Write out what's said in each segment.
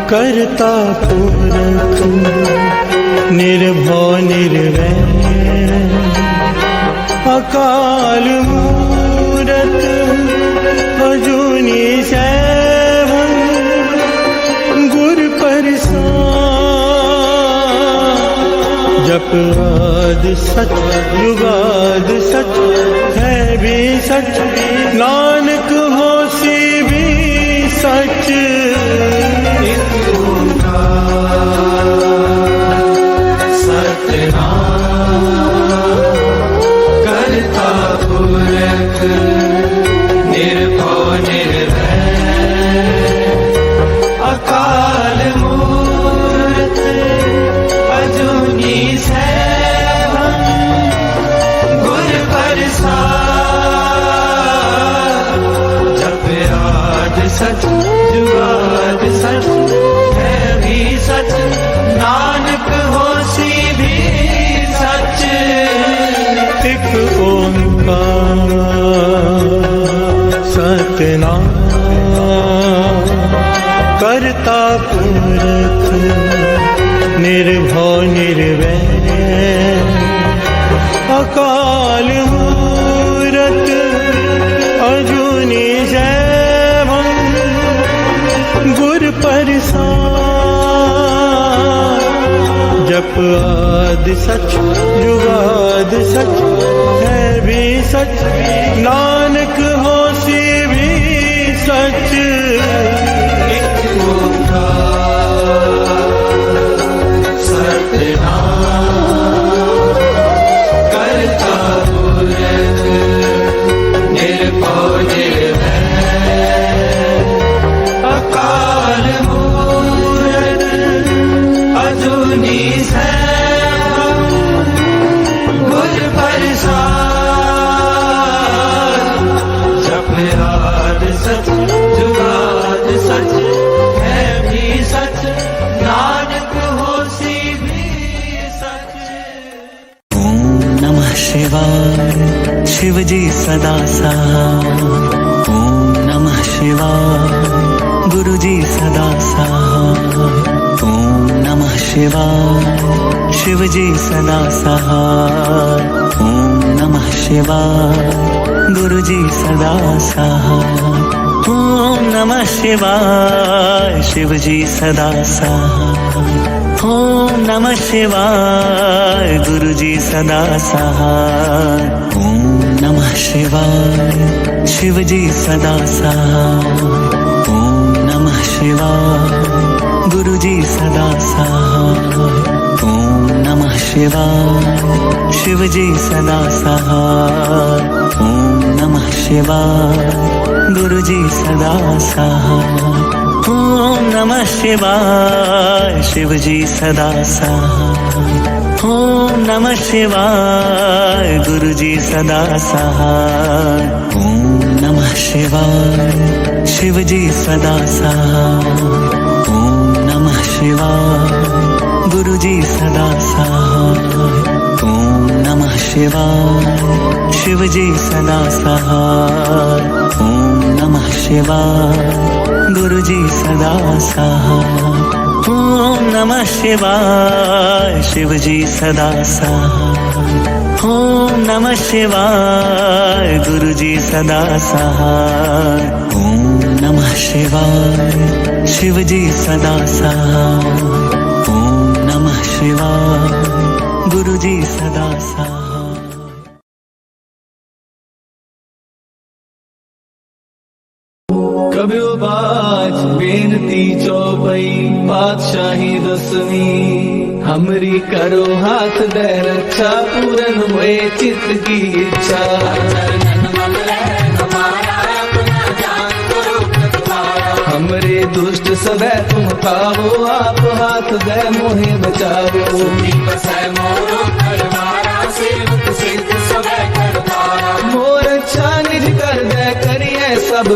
करता पुरख निर्भव निर्वैर अकाल मूरत अजूनी सैभं गुर प्रसाद। जप आदि सच जुगाद सच है भी सच, नानक होसी भी सच। करता पुरख निर्भव निर्वैर अकाल मूरत अजूनी सैभं गुर प्रसाद। जप आद सच जुगाद सच है भी सच, नानक होसी भी सच। एक ओंकार सतनाम करता पुरख निर्भव निर्वैर अकाल मूरत अजूनी सैभं गुर प्रसाद। जप आद सच जुगाद सच है भी सच, नानक होसी भी सच। एक ओंकार सतनाम करता पुरख निर्भव निर्वैर अकाल मूरत अजूनी सैभं गुर प्रसाद। जप आद सच जुगाद सच है भी सच, नानक होसी भी सच। ओम नमः शिवाय शिव जी सदा सहाय। ओम नमः शिवाय गुरु जी सदा सहाय। ओम नमः शिवाय शिव जी सदा सहाय। ओम नमः शिवाय गुरु जी सदा सहाय। ओम नमः शिवाय शिव जी सदा सहाय। ओम नमः शिवाय गुरु जी सदा सहाय। ओम नमः शिवाय शिव जी सदा सहाय। ओम नमः शिवाय गुरु जी सदा सहाय। ओम नमः शिवाय शिव जी सदा सहाय। ओम नमः शिवाय गुरु जी सदा सहाय। ओम नमः शिवाय शिव जी सदा सहाय। ओम नमः शिवाय गुरु जी सदा सहाय। ओम नमः शिवाय शिव जी सदा सहाय। ओम नमः शिवाय गुरु जी सदा सहाय। ओम नमः शिवाय शिव जी सदा सहाय। ओम नमः शिवाय गुरु जी सदा सहाय। ओम नमः शिवाय शिव जी सदा सहाय। ओम नमः शिवाय गुरु जी सदा सहाय। ओम नमः शिवाय शिव जी सदा सहाय। ओम नमः शिवाय गुरु जी सदा सहाय। कबियो बाज बेनती चौपई पातशाही दसवीं, हमरी करो हाथ दे रक्षा पूरन हुए चित्त की इच्छा। हमरे दुष्ट सदै तुम खाओ, आप हाथ दे मोहे बचाओ। मोर अच्छा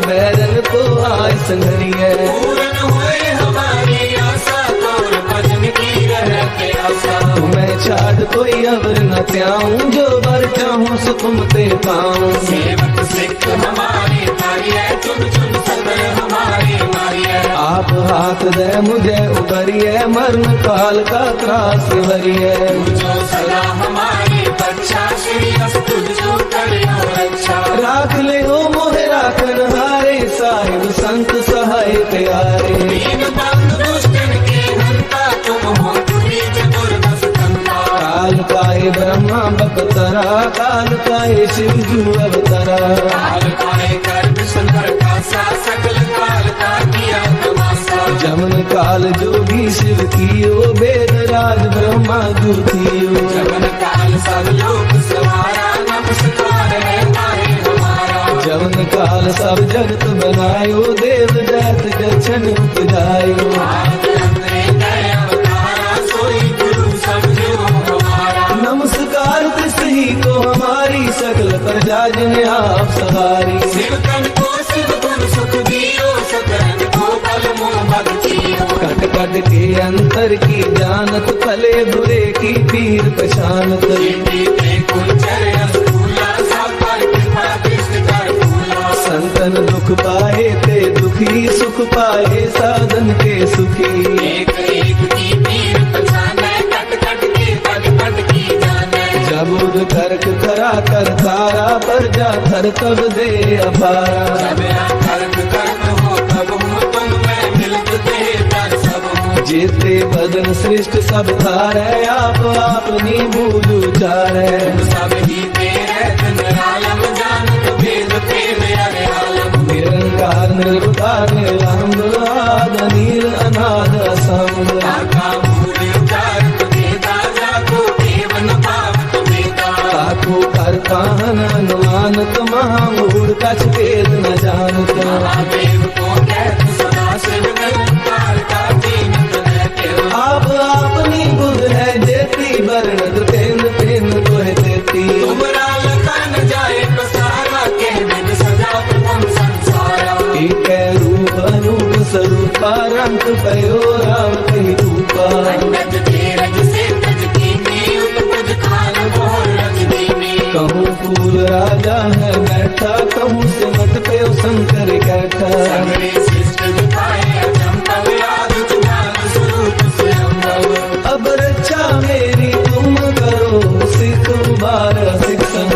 बैरन को आय संघरिए। पूर्ण हुए हमारी आशा, तोर भजन की रहते आशा। तुम्हें छाड़ कोई अवर न त्याऊं, जो बर चाहूं सो तुम ते पाऊं। सेवक सिख हमारे तारिये, चुन चुन सदर हमारे मारिये। आप हाथ दे मुझे उबरिए, मरण काल का त्रास वरिए। जो सदा हमारी रक्षा, श्री अस्तु जो करियो रक्षा। राख ले हो मोहे राखन हारे, साहिब संत सहाय प्यारे। दीन बंधु दुष्टन के हंता, तुम हो तुरी चतुर दस कंता। काल काहे ब्रह्मा बकतरा, काल काहे शिव जू अवतरा। काल काहे कर शंकर का सा, सकल काल का किया तमाशा। जमन काल जोगी शिव कियो, वेद राज ब्रह्मा जू कियो। जमन काल सब लोग सवारा, नमस्कार है तारे हमारा। जमन काल सब जगत बनायो, देव दैत दर्शन उपजायो। आप अंतरे गए अवतारा, सोई गुरु समझो हमारा। नमस्कार तिसही को हमारी, सकल प्रजा जिन्हें आप सवारी। शिव तन को शिव गुण सुख दियो, सकरन को बल मोह भक्तियो। कट कट के अंतर की जानत, भले बुरे की पीर पहचानत। पीते कुंचर अस्तूला, सब पर कृपा दृष्टि कर फूला। संतन दुख पाए ते दुखी, सुख पाए साधन के सुखी। एक एक की पीर पहचाने, कट कट के पद पद की जाने। जब उद कर्क करा कर तारा, पर जा थर तब दे अपारा। जब कर्म कर्म हो तब हो, तुम मैं मिलत दे तर सब हो। जेते बदन सृष्ट सब थारे, आप नी बूझ उचारे। सब ही तेरे दिन आलम, जानत वेद तेरे अरे आलम। निरंकार निर्विकार निरंब, आद नील अनाद असंग। काका मूल उचारत वेदा, जाको केवन पावत वेदा। ताको कर काहन अनुमानत, महामूढ़ कछ वेद न जानत। महादेव को कहत सदा शिव, निरंकार का दीनत रहते हो। आप अपनी बुध है जेती, वर्णत तेंद तेंद तोहे देती। तुमरा लखन जाए पसारा, के विद सजा प्रथम संसारा। एक रूप अनूप स्वरूपा, रंग भयो राम कही रूपा। अंडज तेरज से तज कीनी, उत्पज काल मोर रज दीनी। कहूँ फूल राजा है बैठा, कहूँ सिमट पे शंकर कैठा। सगरे सृष्ट दिखाए अचंभव, आदि जुगाल स्वरूप स्वयंभव। अब रक्षा मेरी तुम करो, सिख बार सिख संग।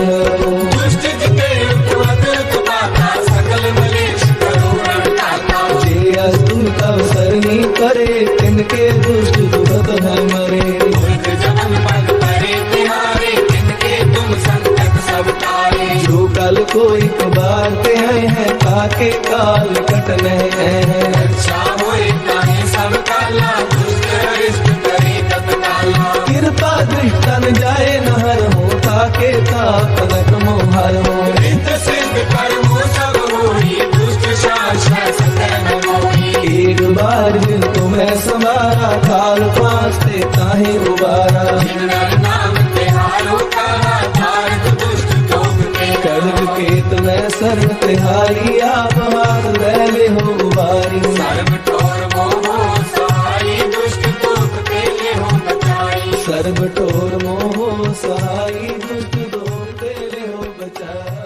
दुष्ट जिते उत्पत उत्पाता, सकल मलेश करो रड़काता। जे अस्तुत अवसरनी करे, तिनके दुष्ट दुखत है मरे। दुर्ग जमन पद परे तिहारे, तिनके तुम संकट सब तारे। जो कल को एक बार ते हैं, ताके काल कटने हैं। रक्षा होए ताहे सब काला, दुष्ट अरिष्ट करे तत्काला। कृपा दृष्टन जाए नहर हो, ताके तापनक मोहर हो। रित सिद्ध कर्मो सब होई, दुष्ट शासन सकल मोही। एक बार जिन तुम्हें समारा, काल पासते ताहे उबारा। जिन नर नाम तिहारो कहा, तारक दुष्ट दोग के। कर्म केत में सर्व तिहारी, आप हाथ ले हो उबारी। सर्व ठोर मोह सहाई, दुष्ट दोग के ले हो बचाई। सर्व ठोर मोह सहाई, दुष्ट दोष तेरे हो बचाई।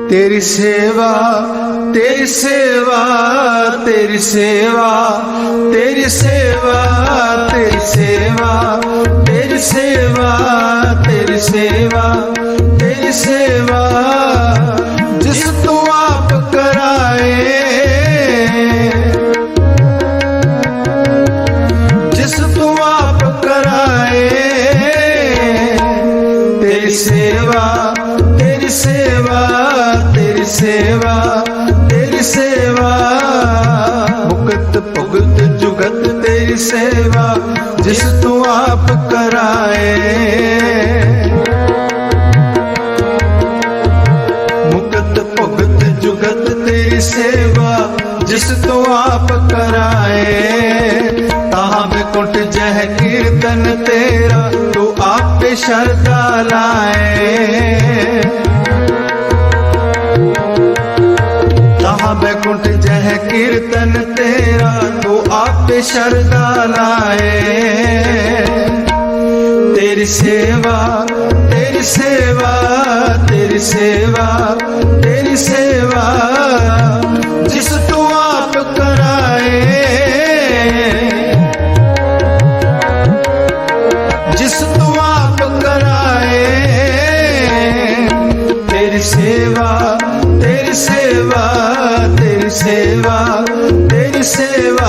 तेरी सेवा तेरी सेवा तेरी सेवा तेरी सेवा तेरी सेवा तेरी सेवा तेरी सेवा तेरी सेवा जिस तू आप कराए जिस तू आप कराए तेरी सेवा तेरी सेवा तेरी सेवा तेरी सेवा भुगत भुगत जुगत तेरी सेवा जिस तू आप कराए मुकत भुगत जुगत तेरी सेवा जिस तू आप कराए ताहा बिकुट जह कीर्तन तेरा तू आपे शरदा लाए, तहाँ बैकुंठ जह कीर्तन तेरा, तो आप शरदा लाए। तेरी सेवा तेरी सेवा तेरी सेवा तेरी सेवा, जिस तू आप कराए, जिस तू आप कराए। तेरी सेवा तेरी सेवा तेरी सेवा तेरी सेवा।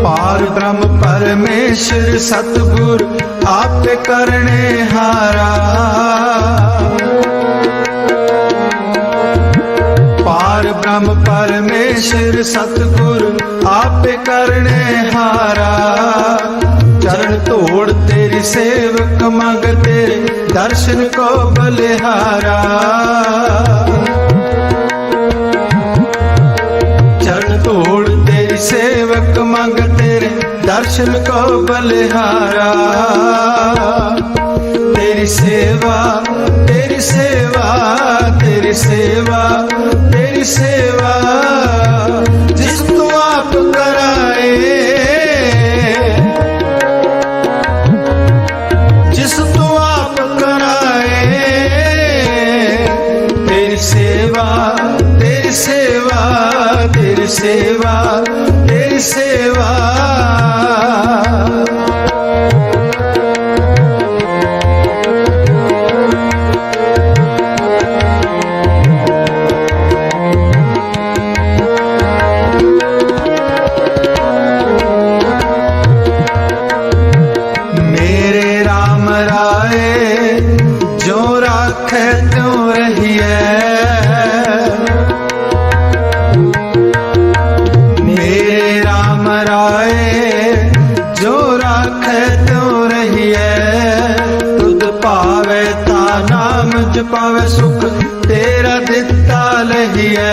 पार ब्रह्म परमेश्वर सतगुर आप करने हारा, पार ब्रह्म परमेश्वर सतगुर आप करने हारा। चरण तोड़ तेरी सेवक मंग तेरे दर्शन को बलिहारा, चरण तोड़ तेरी सेवक मंग तेरे दर्शन को बलिहारा। तेरी सेवा तेरी सेवा तेरी सेवा तेरी सेवा, जिस तू आप कराए, जिस तू आप कराए। तेरी सेवा तेरी सेवा तेरी सेवा तेरी सेवा। मेरे राम राय जो राखे त्यों रहिए, मेरे राम राय जो राखे त्यों रहिए। तुद पावे ता नाम जपावे, सुख तेरा दिता लहिए।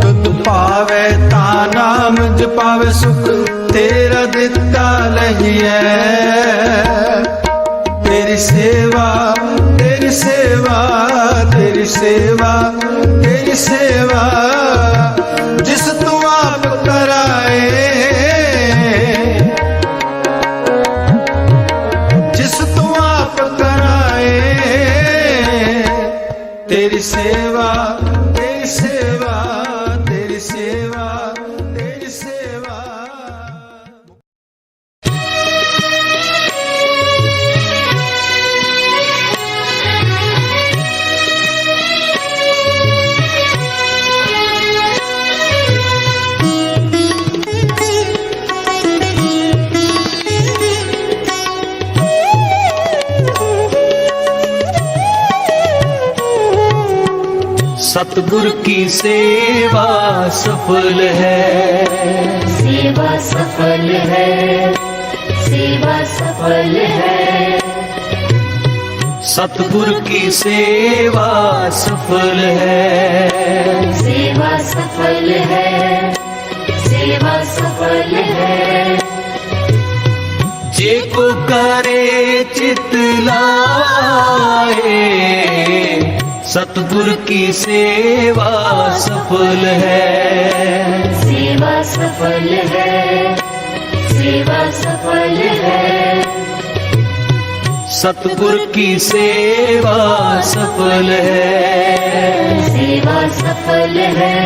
तुद पावे ता नाम जपावे, सुख तेरा दिता लहिए। तेरी सेवा तेरी सेवा तेरी सेवा तेरी सेवा, जिस तू आप कराए, जिस तू आप कराए। तेरी सेवा तेरी सेवा तेरी सेवा तेरी सेवा। सतगुर की सेवा सफल है, सेवा सफल है, सेवा सफल है। सतगुर की सेवा सफल है, सेवा सफल है, सेवा सफल है। जे को करे चित लाए, सतगुर की सेवा सफल है। सेवा सफल है, सेवा सफल है। सतगुर की सेवा सफल है, सेवा सफल है,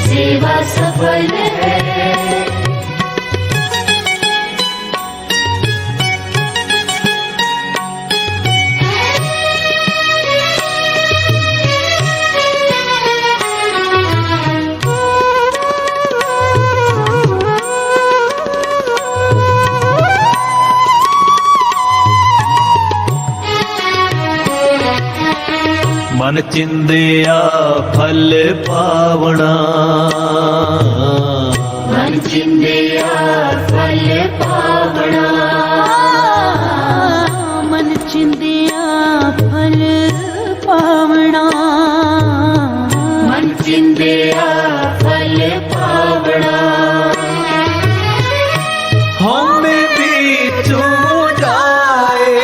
सेवा सफल है। मन चिंदिया फल पावना, मन मन चिंदिया फल पावना मन चिंदिया फल पावना मन चिंदिया फल पावना हमें बीचों जाए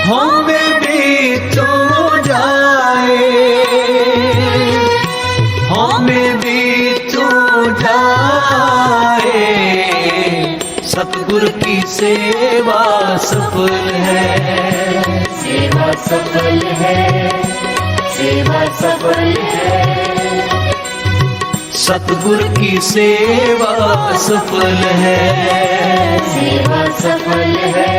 हमें बीचों जाए हमें बीचों जाए सतगुरु की सेवा सफल है सेवा सफल है सेवा सफल है सतगुरु की सेवा सफल है सेवा सफल है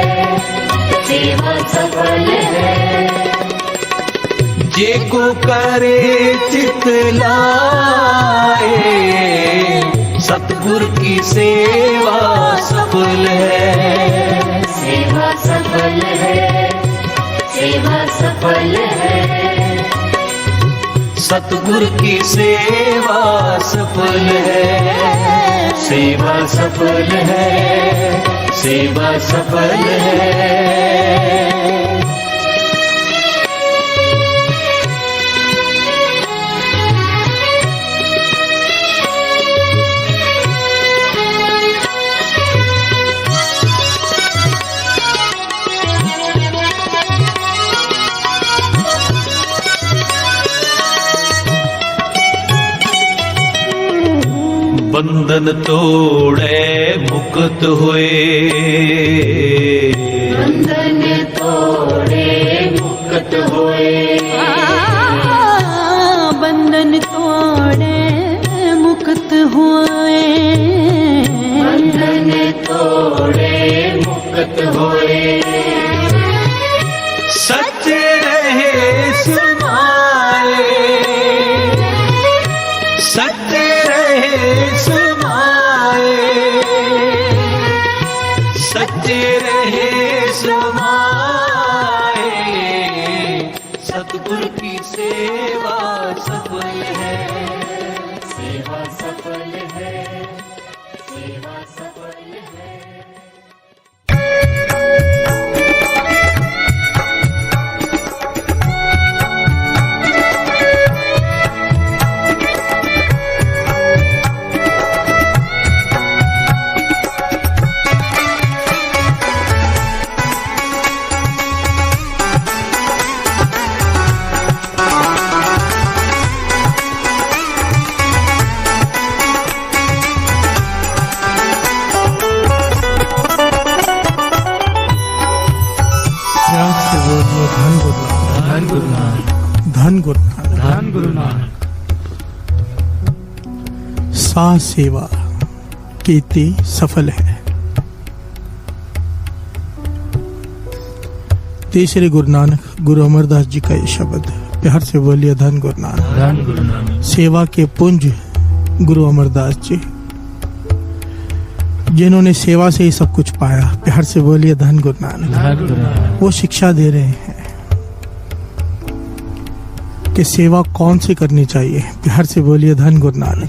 सेवा सफल है जे को करे चित लाए सतगुरु की सेवा सफल है सेवा सफल है सेवा सफल है सतगुरु की सेवा सफल है सेवा सफल है सेवा सफल है बंधन तोड़े मुक्त हुए बंधन तोड़े मुक्त हुए बंधन तोड़े मुक्त हुए बंधन तोड़े मुक्त हुए सच्चे रहे समाए सच्चे रहे समाए सच्चे रहे समाए सतगुरु की सेवा सफल है सेवा सफल है सेवा सफल है धन गुरु नानक सा सेवा कीती सफल है। तीसरे गुरु नानक गुरु अमरदास जी का ये शब्द प्यार से बोलिए धन गुरु नानक। सेवा के पुंज गुरु अमरदास जी जिन्होंने सेवा से ही सब कुछ पाया, प्यार से बोलिए धन गुरु नानक। वो शिक्षा दे रहे हैं कि सेवा कौन सी करनी चाहिए, प्यार से बोलिए धन गुरु नानक।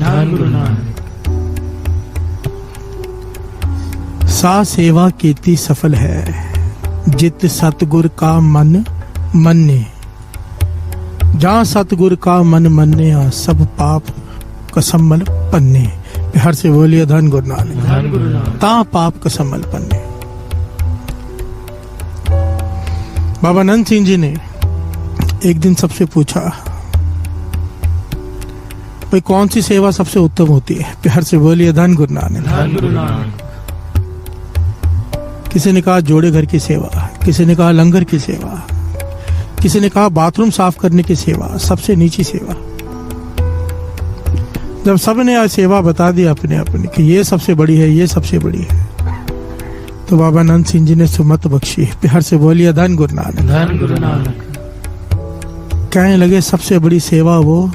सा सेवा कीती सफल है जित सतगुर का मन मन्ने। जहाँ सतगुर का मन मन्ने सब पाप कसमल पन्ने। प्यार से बोलिए धन गुरु नानक। ता पाप कसमल पन्ने। बाबा नंद सिंह जी ने एक दिन सबसे पूछा, भाई कौन सी सेवा सबसे उत्तम होती है? प्यार से बोलिए धन गुरु नानक। किसी ने कहा जोड़े घर की सेवा, किसी ने कहा लंगर की सेवा, किसी ने कहा बाथरूम साफ करने की सेवा, सबसे नीची सेवा। जब सबने आज सेवा बता दी अपने अपने कि ये सबसे बड़ी है, ये सबसे बड़ी है, तो बाबा नंद सिंह जी ने सुमत बख्शी। प्यार से बोलिए धन गुरु नानक। कहने लगे सबसे बड़ी सेवा वो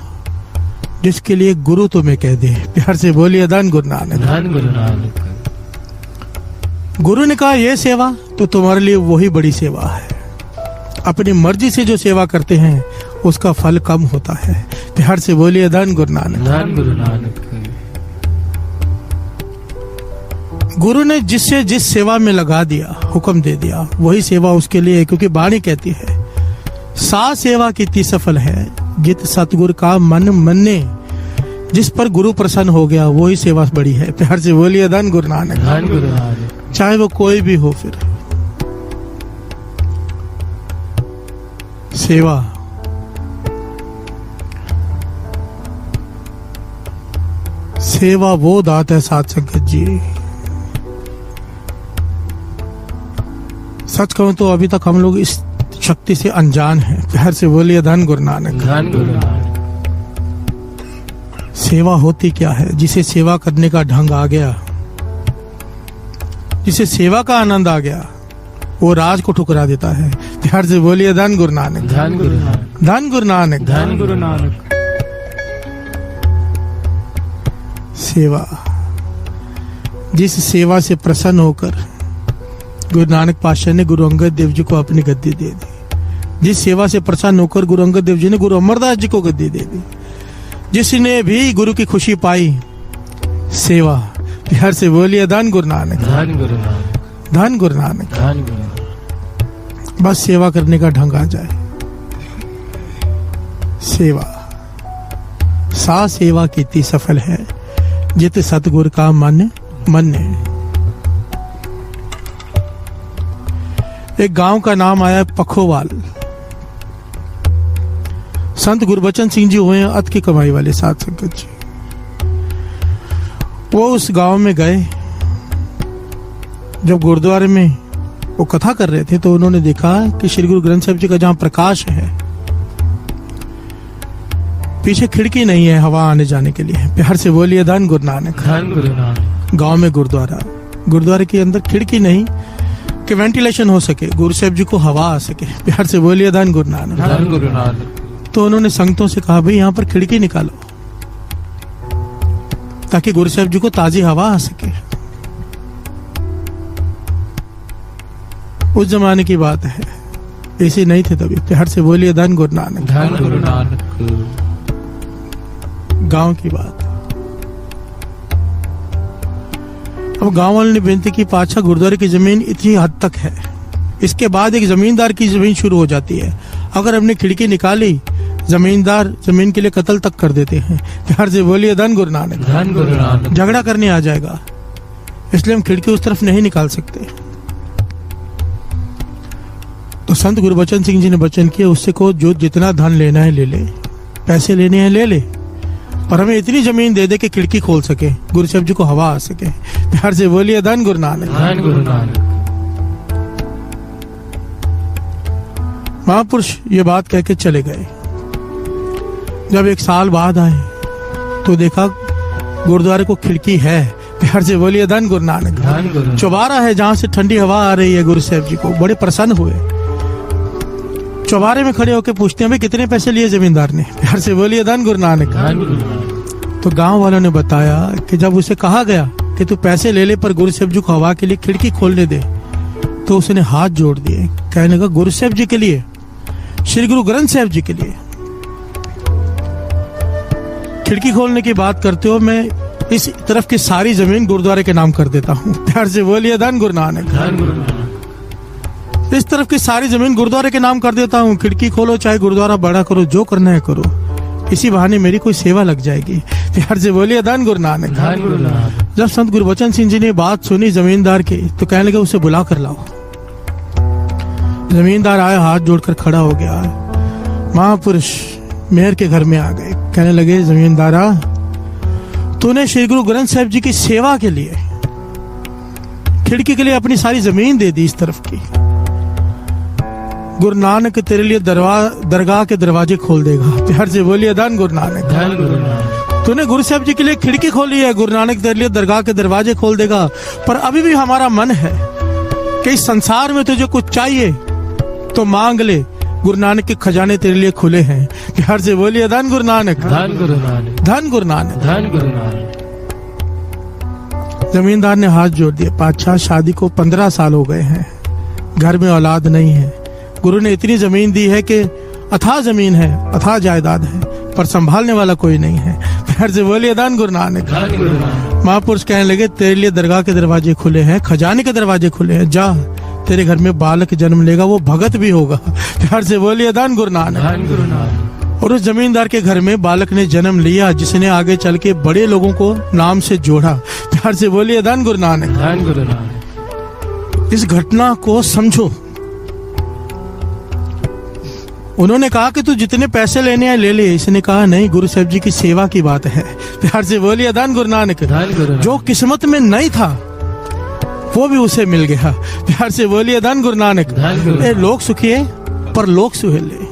जिसके लिए गुरु तुम्हें कह दे। प्यार से बोलिए धन गुरु नानक। गुरु ने कहा ये सेवा, तो तुम्हारे लिए वही बड़ी सेवा है। अपनी मर्जी से जो सेवा करते हैं उसका फल कम होता है। प्यार से बोलिए धन गुरु नानक। गुरु ने जिससे जिस सेवा में लगा दिया, हुक्म दे दिया, वही सेवा उसके लिए है। क्योंकि वाणी कहती है सा सेवा कितनी सफल है, जित सतगुरु का मन मन्ने। जिस पर गुरु प्रसन्न हो गया वही सेवा बड़ी है। प्यार से बोलिए धन गुरु नानक। धन गुरु नानक। चाहे वो कोई भी हो, फिर सेवा सेवा वो दात है साथ संगत जी। सच कहूं तो अभी तक हम लोग इस शक्ति से अनजान हैं। प्यार से बोलिए धन गुरु नानक। धन गुरु नानक। सेवा होती क्या है? जिसे सेवा करने का ढंग आ गया, जिसे सेवा का आनंद आ गया, वो राज को ठुकरा देता है। प्यार से बोलिए धन गुरु नानक। धन गुरु नानक। धन गुरु नानक। धन गुरु नानक। सेवा, जिस सेवा से प्रसन्न होकर गुरु नानक पातशाह ने गुरु अंगद देव जी को अपनी गद्दी दे दी, जिस सेवा से प्रसन्न होकर गुरु अंगद देव जी ने गुरु अमरदास जी को गद्दी दे दी, जिसने भी गुरु की खुशी पाई, सेवा। प्यार से बोलिए धन गुरु नानक। धन गुरु नानक। धन गुरु नानक। धन गुरु नानक। बस सेवा करने का ढंग आ जाए। सेवा सा सेवा कीती सफल है, जित सतगुर का मन मन्ने। एक गांव का नाम आया पखोवाल। संत गुरबचन सिंह जी हुए हैं अत की कमाई वाले साथ संगत जी। वो उस गांव में गए। जब गुरुद्वारे में वो कथा कर रहे थे तो उन्होंने देखा कि श्री गुरु ग्रंथ साहिब जी का जहां प्रकाश है, पीछे खिड़की नहीं है हवा आने जाने के लिए। प्यार से बोलिए धन गुरु नानक। धन गुरु नानक। गांव में गुरुद्वारा, गुरुद्वारे के अंदर खिड़की नहीं कि वेंटिलेशन हो सके, गुरु साहिब जी को हवा आ सके। प्यार से बोलिए धन गुरु नानक। धन गुरु नानक। तो उन्होंने संगतों से कहा भाई यहाँ पर खिड़की निकालो ताकि गुरु साहिब जी को ताजी हवा आ सके। उस जमाने की बात है, ऐसे नहीं थे तभी। प्यार से बोलिए धन गुरु नानक। धन गुरु नानक। गांव की बात। अब गांव वालों ने बेनती की पातशाह गुरुद्वारे की जमीन इतनी हद तक है, इसके बाद एक जमींदार की जमीन शुरू हो जाती है। अगर हमने खिड़की निकाली, जमींदार जमीन के लिए कत्ल तक कर देते हैं। प्यार से बोलिए धन गुरु नानक। धन गुरु नानक। झगड़ा करने आ जाएगा, इसलिए हम खिड़की उस तरफ नहीं निकाल सकते। तो संत गुरबचन सिंह जी ने वचन किया, उससे को जो जितना धन लेना है ले ले, पैसे लेने हैं ले ले, पर हमें इतनी जमीन दे दे कि खिड़की खोल सके, गुरु साहिब जी को हवा आ सके। प्यार से बोलिए धन गुरु नानक। धन गुरु नानक। महापुरुष ये बात कह के चले गए। जब एक साल बाद आए तो देखा गुरुद्वारे को खिड़की है। प्यार से बोलिए धन गुरु नानक। धन गुरु। चौबारा है जहां से ठंडी हवा आ रही है। गुरु साहिब जी को बड़े प्रसन्न हुए। चौबारे में खड़े होकर पूछते हैं भाई कितने पैसे लिए जमींदार ने? प्यार से बोलिए धन गुरु नानक। धन गुरु नानक। तो गांव वालों ने बताया कि जब उसे कहा गया कि तू पैसे ले ले पर गुरु साहिब जी को हवा के लिए खिड़की खोलने दे, तो उसने हाथ जोड़ दिए। कहने लगा गुरु साहिब जी के लिए, श्री गुरु ग्रंथ साहिब जी के लिए खिड़की खोलने की बात करते हो, मैं इस तरफ की सारी जमीन गुरुद्वारे के नाम कर देता हूँ। प्यार से बोलिए धन गुरु नानक। धन गुरु नानक। इस तरफ की सारी जमीन गुरुद्वारे के नाम कर देता हूँ। खिड़की खोलो, चाहे गुरुद्वारा बड़ा करो, जो करना है करो, इसी बहाने मेरी कोई सेवा लग जाएगी। प्यार से बोलिए धन गुरु नानक। धन गुरु नानक। जब संत गुरबचन सिंह जी ने बात सुनी जमींदार की, तो कहने लगे उसे बुला कर लाओ। जमींदार आया, हाथ जोड़कर खड़ा हो गया। महापुरुष मेहर के घर में आ गए। कहने लगे जमींदारा, तूने श्री गुरु ग्रंथ साहिब जी की सेवा के लिए खिड़की के लिए अपनी सारी जमीन दे दी इस तरफ की। गुरु नानक तेरे लिए दरगाह के दरवाजे खोल देगा। प्यार से बोलिए धन गुरु नानक। धन गुरु नानक। तूने गुरु साहिब जी के लिए खिड़की खोली है, गुरु नानक तेरे लिए दरगाह के दरवाजे खोल देगा। पर अभी भी हमारा मन है कि इस संसार में तुझे कुछ चाहिए तो मांग ले, गुरु नानक के खजाने तेरे लिए खुले हैं। प्यार से बोलिए धन गुरु नानक। धन गुरु नानक। धन गुरु नानक। धन गुरु नानक। जमींदार ने हाथ जोड़ दिए। पातशाह शादी को 15 साल हो गए हैं, घर में औलाद नहीं है। गुरु ने इतनी जमीन दी है कि अथाह जमीन है, अथाह जायदाद है, पर संभालने वाला कोई नहीं है। प्यार से बोलिए धन गुरु नानक। धन गुरु नानक। महापुरुष कहने लगे तेरे लिए दरगाह के दरवाजे खुले हैं, खजाने के दरवाजे खुले हैं, जा तेरे घर में बालक जन्म लेगा, वो भगत भी होगा। प्यार से बोलिए धन गुरु नानक। धन गुरु नानक। और उस जमींदार के घर में बालक ने जन्म लिया जिसने आगे चल के बड़े लोगों को नाम से जोड़ा। प्यार से बोलिए धन गुरु नानक। धन गुरु नानक। इस घटना को समझो। उन्होंने कहा कि तू जितने पैसे लेने हैं ले ले। इसने कहा नहीं, गुरु साहब जी की सेवा की बात है। प्यार से बोलिए धन गुरु नानक। धन गुरु नानक। जो किस्मत में नहीं था वो भी उसे मिल गया। प्यार से बोलिए धन गुरु नानक। धन गुरु नानक। लोग सुखिए पर लोग सुहेले।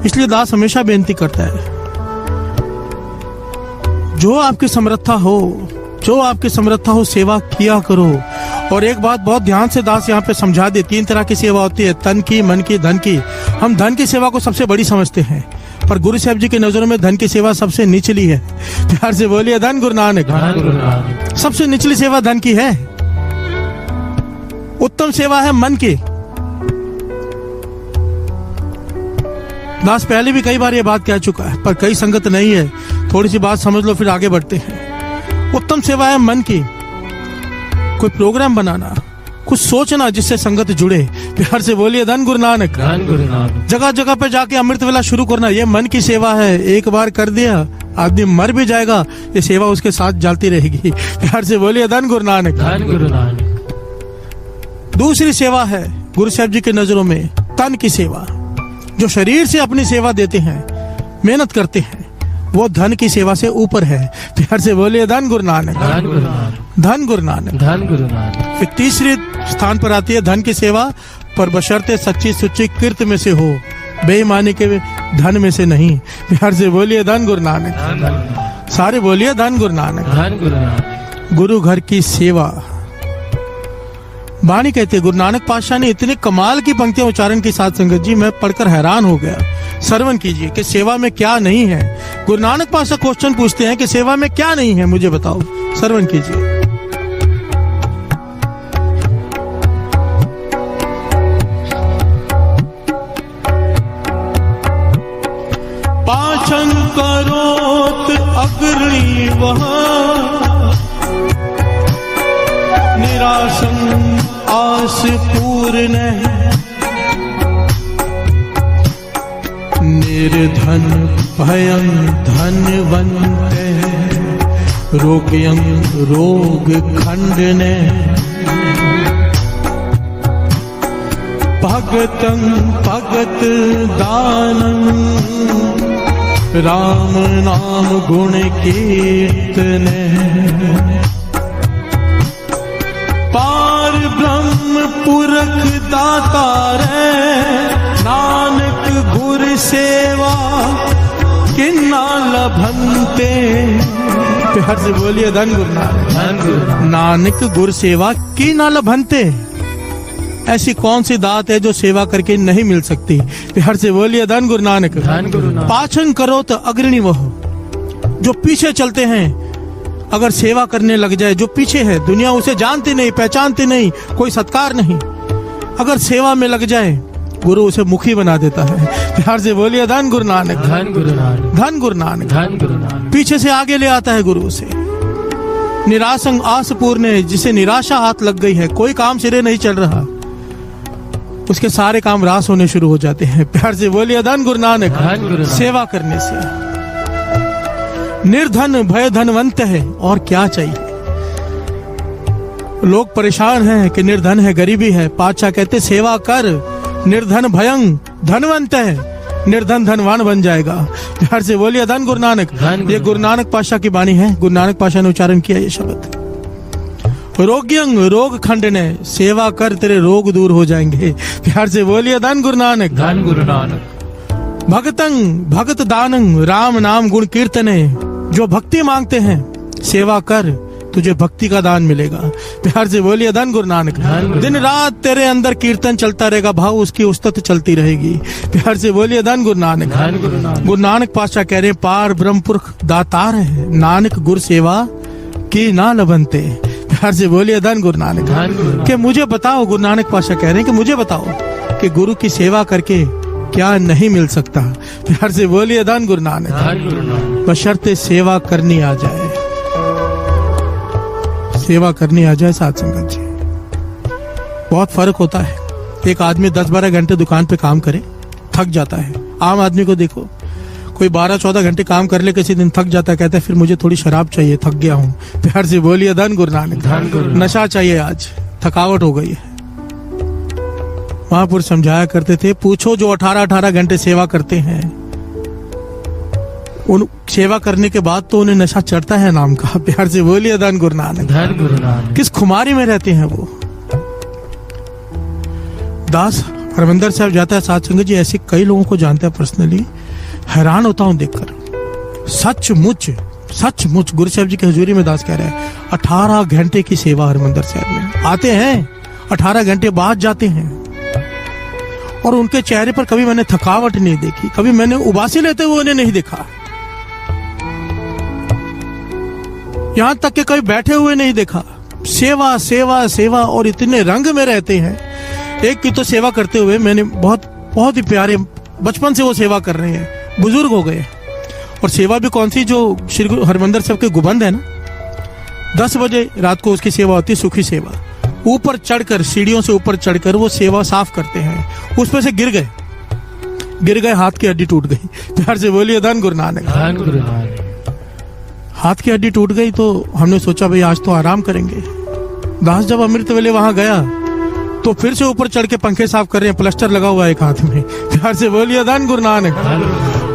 इसलिए दास हमेशा बेनती करता है, जो आपकी समर्था हो सेवा किया करो। और एक बात बहुत ध्यान से दास यहाँ पे समझा दे, 3 तरह की सेवा होती है, तन की, मन की, धन की। हम धन की सेवा को सबसे बड़ी समझते हैं, पर गुरु साहब जी की नजरों में धन की सेवा सबसे निचली है। प्यार से बोलिए धन गुरु नानक। धन गुरु नानक। सबसे निचली सेवा धन की है, उत्तम सेवा है मन की। दास पहले भी कई बार ये बात कह चुका है, पर कई संगत नहीं है। थोड़ी सी बात समझ लो फिर आगे बढ़ते हैं। उत्तम सेवा है मन की। कोई प्रोग्राम बनाना, कुछ सोचना जिससे संगत जुड़े। प्यार से बोलिए धन गुरु नानक। धन गुरु नानक। जगह जगह पे जाके अमृत वेला शुरू करना, ये मन की सेवा है। एक बार कर दिया आदमी मर भी जाएगा, ये सेवा उसके साथ चलती रहेगी। प्यार से बोलिए धन गुरु नानक। धन गुरु नानक। दूसरी सेवा है गुरु साहब जी की नजरों में तन की सेवा। जो शरीर से अपनी सेवा देते हैं, मेहनत करते हैं, वो धन की सेवा से ऊपर है। प्यार से बोलिए धन गुरु नानक। धन गुरु नानक। धन गुरु नानक। धन गुरु नानक। फिर तीसरे स्थान पर आती है धन की सेवा, पर बशर्ते सच्ची सुच्ची कीर्त में से हो, बेईमानी के धन में से नहीं। प्यार से बोलिए धन गुरु नानक। सारे बोलिए धन गुरु नानक। धन गुरु नानक। गुरु घर की सेवा। वाणी कहते हैं, गुरु नानक पातशाह ने इतने कमाल की पंक्तियां उच्चारण की साथ संगत जी, मैं पढ़कर हैरान हो गया। श्रवण कीजिए कि सेवा में क्या नहीं है। गुरु नानक पातशाह क्वेश्चन पूछते हैं कि सेवा में क्या नहीं है, मुझे बताओ। श्रवण कीजिए। पाचन करोत अग्रणी वहाँ, निरासन आस पूर्ण, निर्धन भयं धनवंत, रोग्यं रोग खंडने, भगतं भगत दानं, राम नाम गुण कीर्तने, पार ब्रह्म पुरख दातार, नानक गुर सेवा किन्ना लभंते। प्यार से बोलिए धन गुरु नानक। नानक गुर सेवा की ना लभंते। ऐसी कौन सी दात है जो सेवा करके नहीं मिल सकती। प्यार से बोलिए धन गुरु नानक। धन गुरु नानक। पाचन करो तो अग्रणी वह, जो पीछे चलते हैं अगर सेवा करने लग जाए, जो पीछे है, दुनिया उसे जानती नहीं, पहचानती नहीं, कोई सत्कार नहीं, अगर सेवा में लग जाए गुरु उसे मुखी बना देता है। प्यार से बोलिए धन गुरु नानक। धन गुरु नानक। धन गुरु नानक। धन गुरु नानक। पीछे से आगे ले आता है गुरु उसे। निरासंग आस पूर्ण, जिसे निराशा हाथ लग गई है, कोई काम सिरे नहीं चल रहा, उसके सारे काम रास होने शुरू हो जाते हैं। प्यार से बोलिए धन गुरु नानक। धन गुरु नानक। सेवा करने से। निर्धन भय धनवंत है, और क्या चाहिए। लोग परेशान हैं कि निर्धन है, गरीबी है। पातशाह कहते सेवा कर, निर्धन भयं धनवंत है, निर्धन धनवान बन जाएगा। प्यार से बोलिए धन गुरु नानक। ये गुरु नानक पातशाह की वाणी है। गुरु नानक पातशाह ने उच्चारण किया ये शब्द। रोग्यं रोग खंडने, सेवा कर तेरे रोग दूर हो जाएंगे। प्यार से बोलिए धन गुरु नानक। धन गुरु नानक। भगतं भगत दानं, राम नाम गुण कीर्तने, जो भक्ति मांगते हैं सेवा कर, तुझे भक्ति का दान मिलेगा। प्यार से बोलिए धन गुरु नानक। दिन रात तेरे अंदर कीर्तन चलता रहेगा, भाव उसकी उस्तत चलती रहेगी। प्यार से बोलिए धन गुरु नानक। गुरु नानक पातशाह कह रहे पार ब्रह्म पुरख दातार है, नानक गुरु सेवा की ना लबनते। प्यार से बोलिए धन गुरु नानक। कि मुझे बताओ, गुरु नानक पातशाह कह रहे हैं कि मुझे बताओ कि गुरु की सेवा करके क्या नहीं मिल सकता। प्यार से बोलिए धन गुरु नानक। बशर्ते सेवा करनी आ जाए। सेवा करनी आ जाए साथ संगत जी, बहुत फर्क होता है। एक आदमी 10-12 घंटे दुकान पे काम करे, थक जाता है। आम आदमी को देखो, कोई 12-14 घंटे काम कर ले, किसी दिन थक जाता है, कहता है फिर मुझे थोड़ी शराब चाहिए, थक गया हूँ। प्यार से बोलिए धन गुरु नानक। नशा चाहिए, आज थकावट हो गई है। महापुरुष समझाया करते थे, पूछो जो 18-18 घंटे सेवा करते हैं, उन सेवा करने के बाद तो उन्हें नशा चढ़ता है नाम का। प्यार से बोलिए धन गुरु नानक। किस खुमारी में रहते हैं वो। दास हरमंदर साहब जाता है साथ संगत जी, ऐसे कई लोगों को जानते हैं पर्सनली, हैरान होता हूं देखकर। सचमुच गुरु साहब जी की हजूरी में दास कह रहे हैं 18 घंटे की सेवा हरमंदर साहब में। आते हैं 18 घंटे बाद जाते हैं, और उनके चेहरे पर कभी मैंने थकावट नहीं देखी, कभी मैंने उबासी लेते हुए उन्हें नहीं देखा, यहां तक कि कभी बैठे हुए नहीं देखा। सेवा सेवा सेवा, और इतने रंग में रहते हैं। एक की तो सेवा करते हुए मैंने बहुत ही प्यारे, बचपन से वो सेवा कर रहे हैं, बुजुर्ग हो गए, और सेवा भी कौन सी, जो श्री हरमंदर साहब के गुबंद है ना, 10 बजे रात को उसकी सेवा होती है, सुखी सेवा। ऊपर चढ़कर, सीढ़ियों से ऊपर चढ़कर वो सेवा साफ करते हैं, उस पर से गिर गए, हाथ की हड्डी टूट गई। प्यार से बोलिए धन गुरु नानक। हाथ की हड्डी टूट गई तो हमने सोचा भाई आज तो आराम करेंगे। दास जब अमृत वेले वहां गया तो फिर से ऊपर चढ़ के पंखे साफ कर रहे हैं, प्लास्टर लगा हुआ है एक हाथ में। प्यार से बोलिए धन गुरु नानक,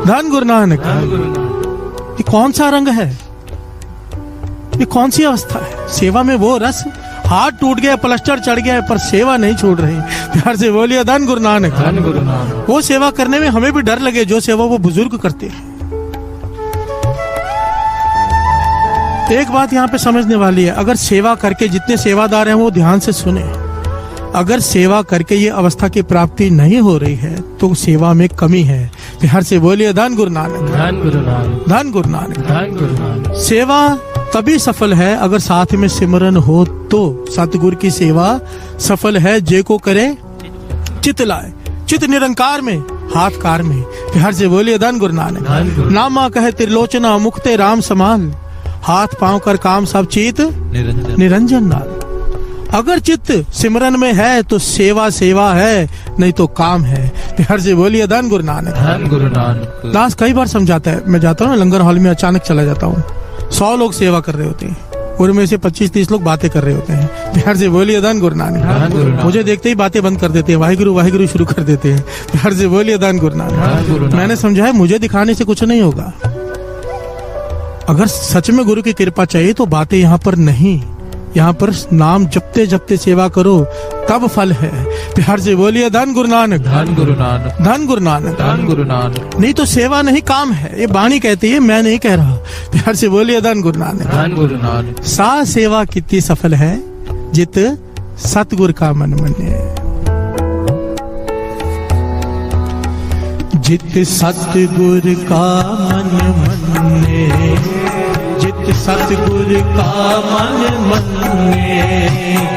धन गुरु नानक। ये कौन सा रंग है, ये कौन सी अवस्था है? सेवा में वो रस, हाथ टूट गया, प्लास्टर चढ़ गया पर सेवा नहीं छोड़ रही। प्यार से बोलिए धन गुरु नानक। वो सेवा करने में हमें भी डर लगे जो सेवा वो बुजुर्ग करते हैं। एक बात यहाँ पे समझने वाली है, अगर सेवा करके, जितने सेवादार हैं वो ध्यान से सुने, अगर सेवा करके ये अवस्था की प्राप्ति नहीं हो रही है तो सेवा में कमी है। प्यार से बोलिए धन गुरु नानक, धन गुरु नानक, धन गुरु नानक, धन गुरु नानक। सेवा तभी सफल है अगर साथ में सिमरन हो तो। सतगुरु की सेवा सफल है जे को करे चित लाए, चित निरंकार में, हाथ कार में। प्यार से बोलिए धन गुरु नानक। नामा कहे त्रिलोचना, मुक्ते राम समाल, हाथ पांव कर काम सब चीत निरंजन नाल। अगर चित्त सिमरन में है तो सेवा सेवा है, नहीं तो काम है। प्यार से बोलिए धन गुरु नानक, धन गुरु नानक। दास कई बार समझाता है, मैं जाता हूँ ना लंगर हॉल में, अचानक चला जाता हूँ, 100 लोग सेवा कर रहे होते हैं, उनमें से 25-30 लोग बातें कर रहे होते हैं। प्यार से बोलिए धन गुरु नानक। मुझे देखते ही बातें बंद कर देते हैं, वाहिगुरु वाहिगुरु शुरू कर देते हैं। प्यार से बोलिए धन गुरु नानक। मैंने समझा है मुझे दिखाने से कुछ नहीं होगा। अगर सच में गुरु की कृपा चाहिए तो बातें यहाँ पर नहीं, यहाँ पर नाम जपते जपते सेवा करो तब फल है। प्यार से बोलिए धन गुरु नानक, धन गुरु नानक, धन गुरु नानक, धन गुरु नानक। नहीं तो सेवा नहीं काम है, ये बाणी कहती है, मैं नहीं कह रहा। प्यार से बोलिए धन गुरु नानक, धन गुरु नानक। सा सेवा कितनी सफल है जित सतगुरु का मन मने। जित सतगुरु का मन मने, जित सतगुरु का मन मने,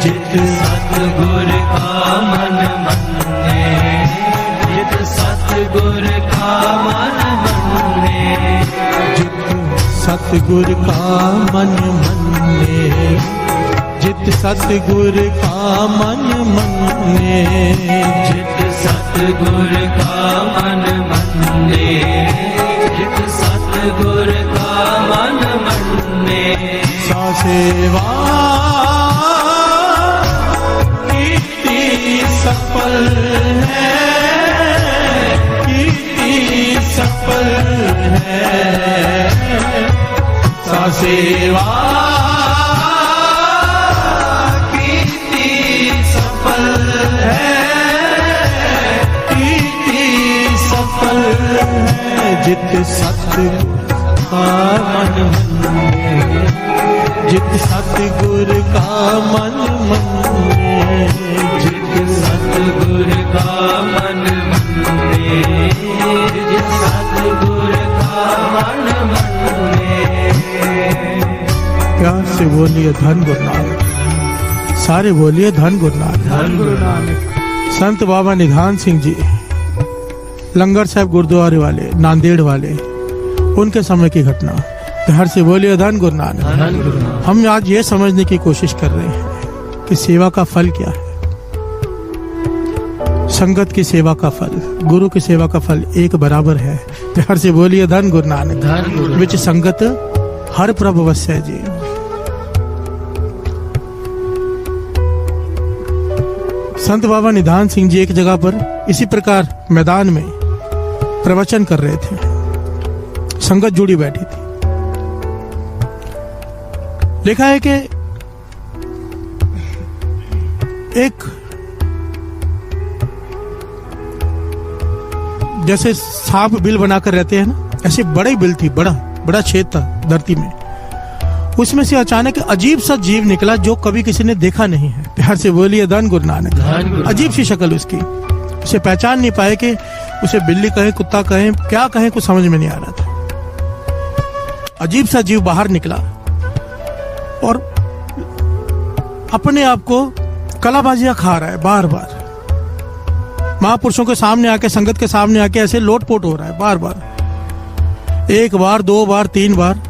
जित सतगुरु का मन मने, जित सतगुरु का मन मने, जित सतगुरु का मन मने, जित सतगुरु का मन मने, जित सतगुरु का मन मने, जित सतगुरु का मन मने। सा सेवा कीर्ति सफल है, कीर्ति सफल है। सा सेवा जित सतगुरु का मन मने, जित सतगुरु का मन मने, जित सतगुरु का मन मने, जित सतगुरु का मन मने। प्यार से बोलिए धन गुरु नानक, सारे बोलिए धन गुरु नानक, धन गुरु नानक। संत बाबा निधान सिंह जी, लंगर साहब गुरुद्वारे वाले, नांदेड़ वाले, उनके समय की घटना। प्यार से बोलिए धन गुरु नानक। हम आज ये समझने की कोशिश कर रहे हैं कि सेवा का फल क्या है। संगत की सेवा का फल, गुरु की सेवा का फल एक बराबर है। प्यार से बोलिए धन गुरु नानक। विच संगत हर प्रभ वस्य जी। संत बाबा निधान सिंह जी एक जगह पर इसी प्रकार मैदान में प्रवचन कर रहे थे। संगत जुड़ी बैठी थी। लिखा है कि एक जैसे सांप बिल बनाकर रहते हैं ना, ऐसे बड़ी बिल थी, बड़ा छेद था धरती में। उसमें से अचानक अजीब सा जीव निकला जो कभी किसी ने देखा नहीं है। प्यार से बोलिए धन गुरु नानक। अजीब सी शक्ल उसकी, उसे पहचान नहीं पाए कि उसे बिल्ली कहें, कुत्ता कहें, क्या कहें, कुछ समझ में नहीं आ रहा था। अजीब सा जीव बाहर निकला और अपने आप को कलाबाजियां खा रहा है बार बार। महापुरुषों के सामने आके, संगत के सामने आके ऐसे लोटपोट हो रहा है बार बार। एक बार, दो बार, तीन बार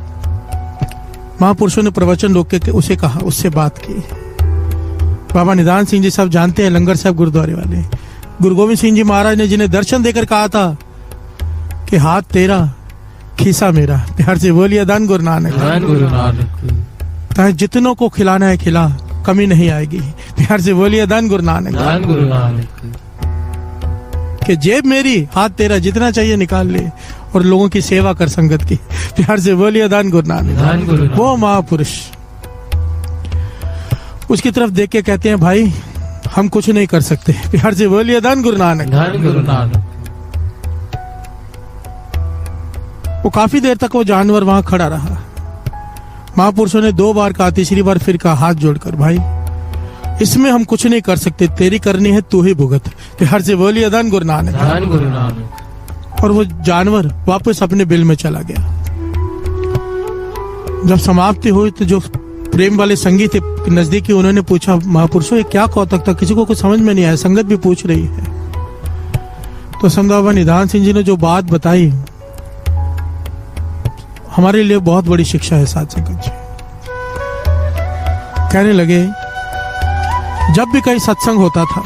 महापुरुषों ने प्रवचन रोक के उसे कहा, उससे बात की। बाबा निधान सिंह जी सब जानते हैं, लंगर साहब गुरुद्वारे वाले। गुरु गोविंद सिंह जी महाराज ने जिन्हें दर्शन देकर कहा था कि हाथ तेरा खीसा मेरा। प्यार से बोलिए धन गुरु नानक। ताकि जितनों को खिलाना है खिला, कमी नहीं आएगी। प्यार से बोलिए धन गुरु नानक। कि जेब मेरी, हाथ तेरा, जितना चाहिए निकाल ले और लोगों की सेवा कर संगत की। प्यार से बोलिए धन गुरु नानक। वो महापुरुष उसकी तरफ देख के कहते हैं, भाई हम कुछ नहीं कर सकते। प्यार से बोलिए धन गुरु नानक। वो काफी देर तक वो जानवर वहां खड़ा रहा। महापुरुषों ने 2 बार कहा, तीसरी बार फिर कहा हाथ जोड़कर, भाई इसमें हम कुछ नहीं कर सकते, तेरी करनी है तू ही भुगत। प्यार से बोलिए धन गुरु नानक। और वो जानवर वापस अपने बिल में चला गया। जब समाप्ति हुई तो जो प्रेम वाले संगी थे नजदीकी, उन्होंने पूछा, महापुरुषों ये क्या कौतक था, किसी को कुछ समझ में नहीं आया, संगत भी पूछ रही है। तो संत बाबा निधान सिंह जी ने जो बात बताई हमारे लिए बहुत बड़ी शिक्षा है साथ संगत जी। कहने लगे, जब भी कहीं सत्संग होता था,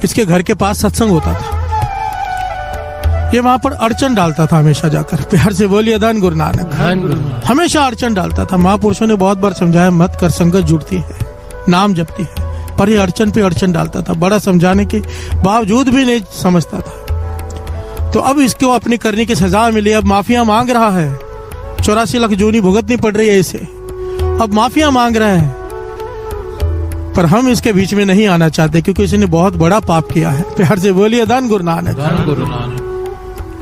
इसके घर के पास सत्संग होता था, ये वहां पर अड़चन डालता था हमेशा जाकर। प्यार से बोलिए धन गुरु नानक। हमेशा अड़चन डालता था। महापुरुषों ने बहुत बार समझाया, मत कर, संगत जुड़ती है, नाम जपती है, पर ये अड़चन पे अड़चन डालता था। बड़ा समझाने के बावजूद भी नहीं समझता था। तो अब इसको अपनी करने की सजा मिली। अब माफिया मांग रहा है, 84 लाख जूनी भुगतनी पड़ रही है इसे। अब माफिया मांग रहा है, पर हम इसके बीच में नहीं आना चाहते क्योंकि इसने बहुत बड़ा पाप किया है। प्यार से बोलिए धन गुरु नानक।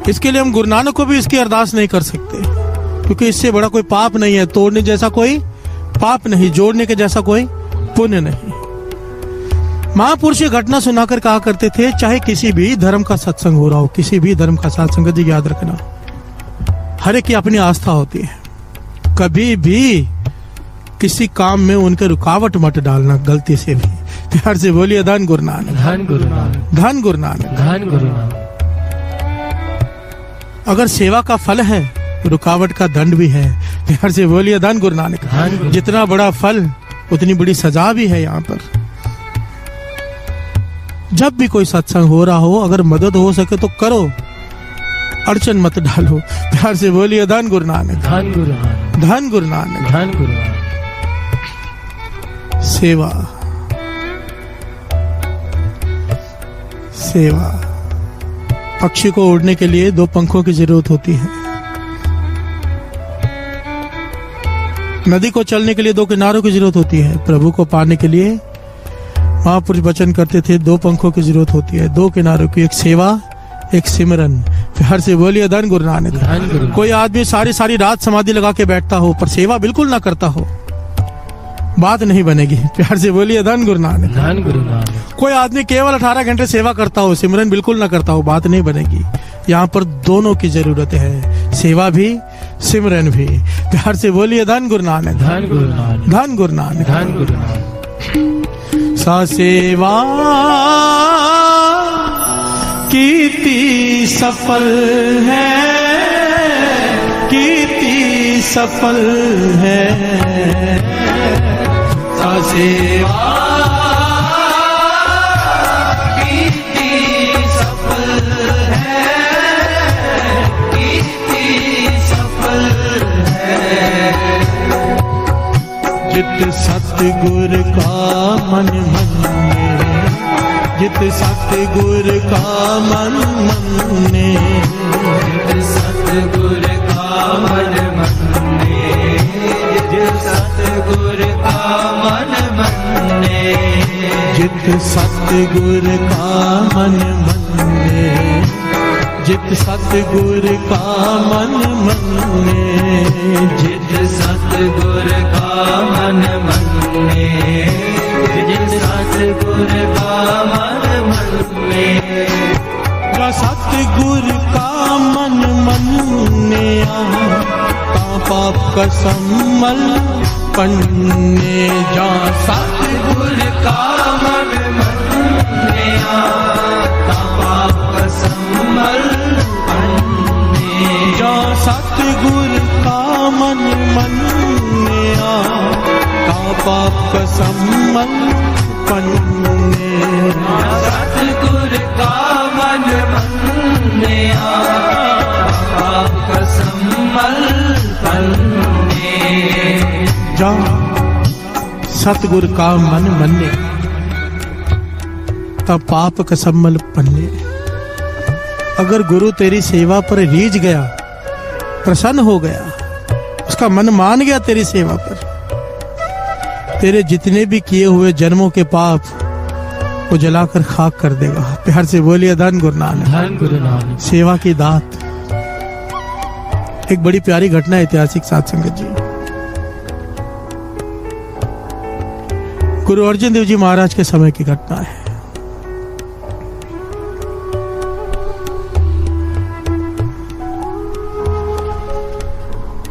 इसके लिए हम गुरु नानक को भी इसकी अरदास नहीं कर सकते क्योंकि इससे बड़ा कोई पाप नहीं है। तोड़ने जैसा कोई पाप नहीं, जोड़ने के जैसा कोई पुण्य नहीं। महापुरुष ये घटना सुनाकर कहा करते थे, चाहे किसी भी धर्म का सत्संग हो रहा हो, किसी भी धर्म का सत्संग, जी याद रखना, हर एक की अपनी आस्था होती है। कभी भी किसी काम में उनके रुकावट मत डालना गलती से भी। प्यार से बोलिए धन गुरु नानक। धन गुरु नानक। धन गुरु नानक। धन गुरु नानक। अगर सेवा का फल है, रुकावट का दंड भी है। प्यार से बोलिए धन गुरु नानक। जितना बड़ा फल उतनी बड़ी सजा भी है यहाँ पर। जब भी कोई सत्संग हो रहा हो, अगर मदद हो सके तो करो, अड़चन मत डालो। प्यार से बोलिए धन गुरु नानक। धन गुरु नानक। धन गुरु नानक। धन गुरु नानक। सेवा, सेवा। पक्षी को उड़ने के लिए 2 पंखों की जरूरत होती है। नदी को चलने के लिए 2 किनारों की जरूरत होती है। प्रभु को पाने के लिए महापुरुष वचन करते थे 2 पंखों की जरूरत होती है, 2 किनारों की, एक सेवा, एक सिमरन। प्यार से बोलिए धन गुरु नानक। कोई आदमी सारी रात समाधि लगा के बैठता हो पर सेवा बिल्कुल ना करता हो, बात नहीं बनेगी। प्यार से बोलिए धन गुरु नानक। धन गुरु नानक। कोई आदमी केवल 18 घंटे सेवा करता हो, सिमरन बिल्कुल ना करता हो, बात नहीं बनेगी। यहाँ पर दोनों की जरूरत है, सेवा भी, सिमरन भी। प्यार से बोलिए धन गुरु नानक। धन गुरु नानक। धन गुरु नानक। धन गुरु नानक। सा सेवा कीती सफल है, कीर्ति सफल है सेवा कीर्ति सफल है, कीर्ति सफल है। जित सतगुर का मन मन्ने, जित सतगुर का मन मन्ने, जित सतगुर का मन मन्ने, जित सतगुर का मन मन्ने, जित सतगुर का मन मन्ने, जित सतगुर का मन मन्ने, जित सतगुर का मन मन्ने, जित सतगुर का मन मन्ने। जा सतगुर का मन मन्ने पाप का सम्मल पन्ने, जा सतगुर का मन मन्ने पाप का सम्मल पन्ने, जा सतगुर का मन मन्ने पाप का सम्मल पन्ने, सतगुर का मन मन्ने पाप का सम्मल पन्ने। जा सतगुर का मन मन्ने तब पाप का सम्मल पन्ने। अगर गुरु तेरी सेवा पर रीझ गया, प्रसन्न हो गया, उसका मन मान गया तेरी सेवा पर, तेरे जितने भी किए हुए जन्मों के पाप वो जलाकर खाक कर देगा। प्यार से बोलिए धन गुरु नानक, धन गुरु नानक। सेवा की दात। एक बड़ी प्यारी घटना ऐतिहासिक साध संगत जी, गुरु अर्जुन देव जी महाराज के समय की घटना है।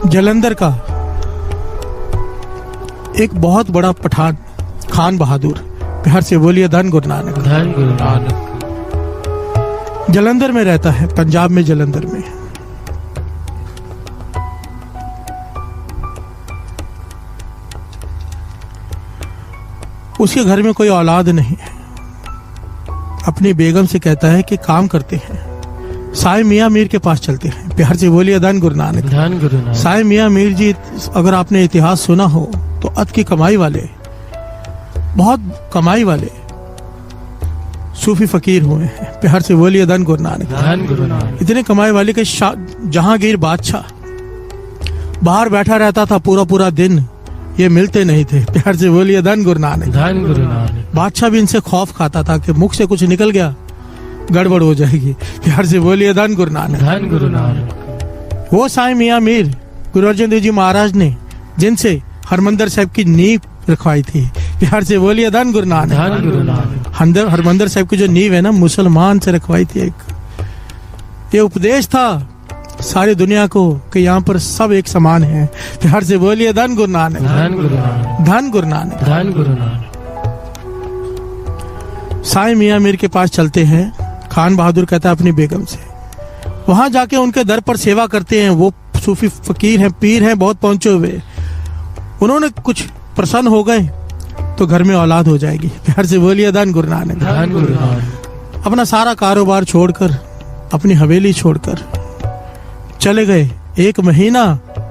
जालंधर का एक बहुत बड़ा पठान खान बहादुर, प्यार से बोलिए धन गुरु नानक, धन गुरु नानक, जालंधर में रहता है, पंजाब में जालंधर में। उसके घर में कोई औलाद नहीं है। अपनी बेगम से कहता है कि काम करते हैं, साईं मियां मीर के पास चलते हैं। प्यार से बोलिए धन गुरु नानक, धन गुरु नानक। साईं मियां मीर जी, अगर आपने इतिहास सुना हो तो अत की कमाई वाले, बहुत कमाई वाले सूफी फकीर हुए हैं। प्यार से बोलिए धन गुरु नानक, धन गुरु नानक। इतने कमाई वाले के जहांगीर बादशाह बाहर बैठा रहता था पूरा पूरा दिन, ये मिलते नहीं थे। प्यार से बोलिए धन गुरु नानक, धन गुरु नानक। बादशाह भी इनसे खौफ खाता था कि मुख से कुछ निकल गया गड़बड़ हो जाएगी। प्यार से बोलिए धन गुरु नानक, धन गुरु नानक। वो साईं मियां मीर गुरु अर्जुन देव जी महाराज ने जिनसे हरमंदिर साहिब की नींव रखवाई थी। प्यार से बोलिए धन गुरु नानक, धन गुरु नानक। हरमंदिर साहिब की जो नींव है ना, मुसलमान से रखवाई थी। एक ये उपदेश था सारी दुनिया को कि यहाँ पर सब एक समान है। प्यार से बोलिए धन गुरु नानक, धन गुरु नानक, धन गुरु नानक, धन गुरु नानक। साईं मियां मीर के पास चलते हैं। खान बहादुर कहता है अपनी बेगम से, वहां जाके उनके दर पर सेवा करते हैं। वो सूफी फकीर हैं, पीर हैं, बहुत पहुंचे हुए। उन्होंने कुछ प्रसन्न हो गए तो घर में औलाद हो जाएगी। प्यार से बोलिए धन गुरु नानक, धन गुरु नानक। अपना सारा कारोबार छोड़कर, अपनी हवेली छोड़कर चले गए। 1 महीना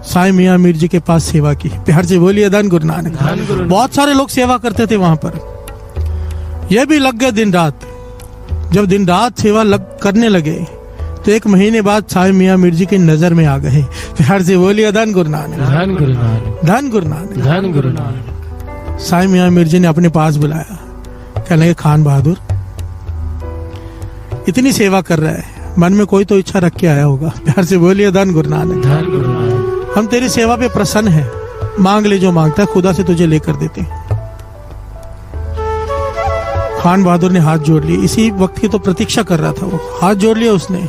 साईं मियां मीर जी के पास सेवा की। प्यार से बोलिए धन गुरु नानक, धन गुरु। बहुत सारे लोग सेवा करते थे वहां पर। यह भी लग गए दिन रात। जब दिन रात सेवा करने लगे तो 1 महीने बाद साईं मियां मीर जी की नजर में आ गए। प्यार से बोलिए धन गुरु नानक, धन गुरु नानक, धन गुरु नानक, धन गुरु नानक। साईं मियां मीर जी ने अपने पास बुलाया। कहने लगे, खान बहादुर, इतनी सेवा कर रहा है, मन में कोई तो इच्छा रख के आया होगा। प्यार से बोलिए धन गुरु नानक, धन गुरु नानक। हम तेरी सेवा पे प्रसन्न हैं, मांग ले जो मांगता है, खुदा से तुझे लेकर देते हैं। खान बहादुर ने हाथ जोड़ लिए। इसी वक्त की तो प्रतीक्षा कर रहा था वो। हाथ जोड़ लिया उसने।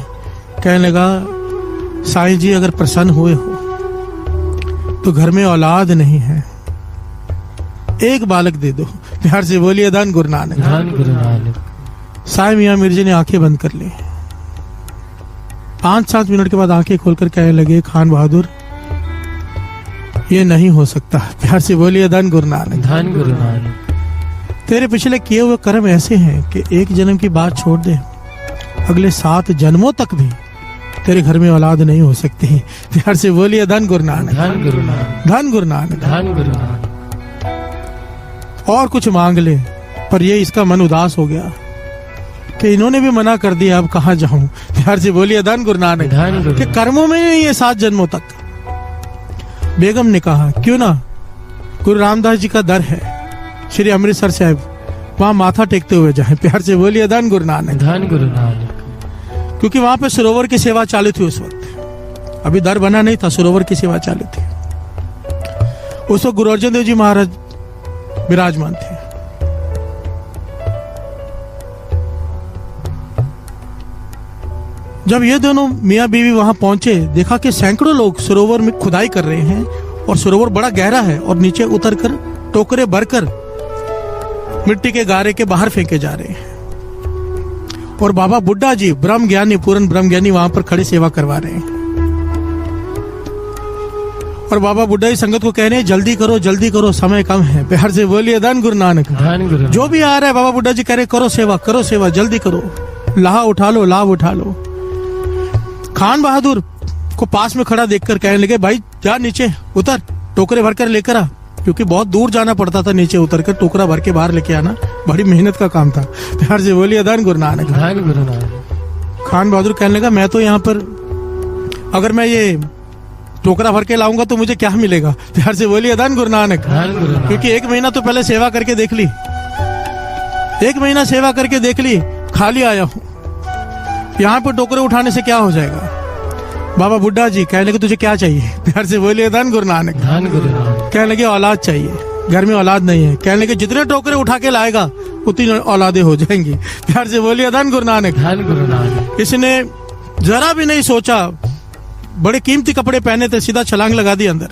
कहने लगा, साईं जी अगर प्रसन्न हुए हो तो घर में औलाद नहीं है, एक बालक दे दो। प्यार से बोलिए धन गुरु नानक, धन गुरु नानक। साईं मियां मीर जी ने आंखें बंद कर ली। 5-7 मिनट के बाद आंखें खोलकर कहने लगे, खान बहादुर ये नहीं हो सकता। प्यार से बोलिए धन गुरु नानक। धन गुरु नानक। तेरे पिछले किए हुए कर्म ऐसे हैं कि एक जन्म की बात छोड़ दे, अगले 7 जन्मों तक भी तेरे घर में औलाद नहीं हो सकती। प्यार से बोलिए धन गुरु नानक। धन गुरु नानक। धन गुरु नानक। धन गुरु नानक। और कुछ मांग ले, पर ये इसका मन उदास हो गया कि इन्होंने भी मना कर दिया, अब कहाँ जाऊं। प्यार से बोलिए धन गुरु नानक। धन गुरु कि कर्मों में नहीं ये 7 जन्मों तक। बेगम ने कहा, क्यों ना गुरु रामदास जी का दर है श्री अमृतसर साहिब, वहां माथा टेकते हुए जाएं। प्यार से बोलिए धन गुरु नानक। धन गुरु नानक। क्योंकि वहां पे सरोवर की सेवा चालू थी उस वक्त, अभी दर बना नहीं था, सरोवर की सेवा चालू थी। उस वक्त गुरु अर्जन देव जी महाराज विराजमान थे। जब ये दोनों मियाँ बीवी वहां पहुंचे, देखा कि सैकड़ों लोग सरोवर में खुदाई कर रहे हैं और सरोवर बड़ा गहरा है और नीचे उतरकर टोकरे भरकर मिट्टी के गारे के बाहर फेंके जा रहे हैं। और बाबा बुड्ढा जी ब्रह्म ज्ञानी, पूर्ण ब्रह्म ज्ञानी वहां पर खड़े सेवा करवा रहे हैं। और बाबा बुड्ढा जी संगत को कह रहे हैं, जल्दी करो, समय कम है। प्यार से बोलिए धन गुरु नानक। धन गुरु। जो भी आ रहा है बाबा बुड्ढा जी कह रहे, करो सेवा, जल्दी करो, लाभ उठा लो। खान बहादुर को पास में खड़ा देखकर कहने लगे, भाई जा नीचे उतर, टोकरे भरकर लेकर आ। क्योंकि बहुत दूर जाना पड़ता था, नीचे उतरकर टोकरा भर के बाहर लेके आना बड़ी मेहनत का काम था। प्यार से बोलिए धन गुरु नानक। धन गुरु नानक। खान बहादुर कहने लगा, मैं तो यहाँ पर अगर मैं ये टोकरा भर के लाऊंगा तो मुझे क्या मिलेगा। प्यार से बोलिए धन गुरु नानक। धन गुरु नानक। क्योंकि 1 महीना तो पहले सेवा करके देख ली, 1 महीना सेवा करके देख ली, खाली आया हूँ, यहाँ पर टोकरे उठाने से क्या हो जाएगा। बाबा बुड्ढा जी कहने लगे, तुझे क्या चाहिए। प्यार से बोलिए धन गुरु नानक। धन गुरु नानक। कहने लगे, औलाद चाहिए, घर में औलाद नहीं है। कहने लगे, जितने टोकरे उठा के लाएगा उतनी औलादे हो जाएंगी। प्यार से बोलिए धन गुरु नानक। धन गुरु नानक। इसने जरा भी नहीं सोचा, बड़े कीमती कपड़े पहने थे, सीधा छलांग लगा दी अंदर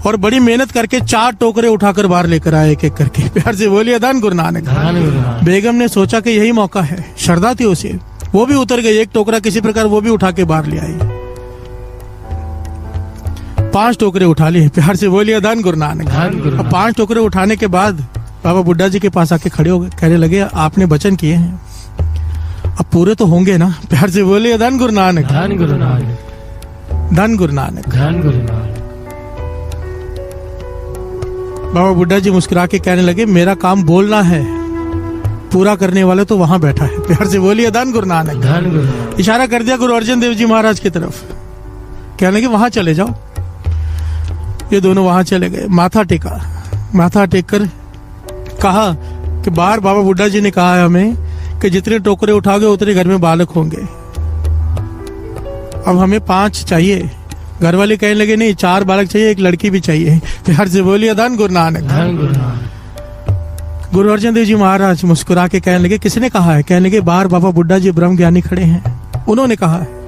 और बड़ी मेहनत करके 4 टोकरे उठाकर बाहर लेकर आए एक एक करके। प्यार से बोलिए धन गुरु नानक। धन गुरु नानक। बेगम ने सोचा कि यही मौका है, श्रद्धा थी उसे, वो भी उतर गई, एक टोकरा किसी प्रकार वो भी उठा के बाहर ले आई। 5 टोकरे उठा लिए। प्यार से बोलिए धन गुरु नानक। धन गुरु नानक। 5 टोकरे उठाने के बाद बाबा बुड्ढा जी के पास आके खड़े हो गए, कहने लगे, आपने वचन किए हैं, अब पूरे तो होंगे ना। प्यार से बोलिए धन गुरु नानक। धन गुरु नानक। धन गुरु नानक। धन गुरु नानक। बाबा बुड्ढा जी मुस्कुरा के कहने लगे, मेरा काम बोलना है, पूरा करने वाला तो वहां बैठा है। प्यार से बोलिए धन गुरु नानक। धन गुरु नानक। इशारा कर दिया गुरु अर्जन देव जी महाराज की तरफ, कहने लगे वहां चले जाओ। ये दोनों वहां चले गए, माथा टेक कर कहा कि बाहर बाबा बुड्ढा जी ने कहा है हमें कि जितने टोकरे उठाओगे उतने घर में बालक होंगे, अब हमें 5 चाहिए। घर वाले कहने लगे, नहीं 4 बालक चाहिए, एक लड़की भी चाहिए। प्यार से बोलिए धन गुरु नानक। धन गुरु नानक। गुरु अर्जन देव जी महाराज मुस्कुरा के कहने लगे, किसने कहा है। कहने लगे, बाहर बाबा बुड्ढा जी ब्रह्म ज्ञानी खड़े हैं, उन्होंने कहा है,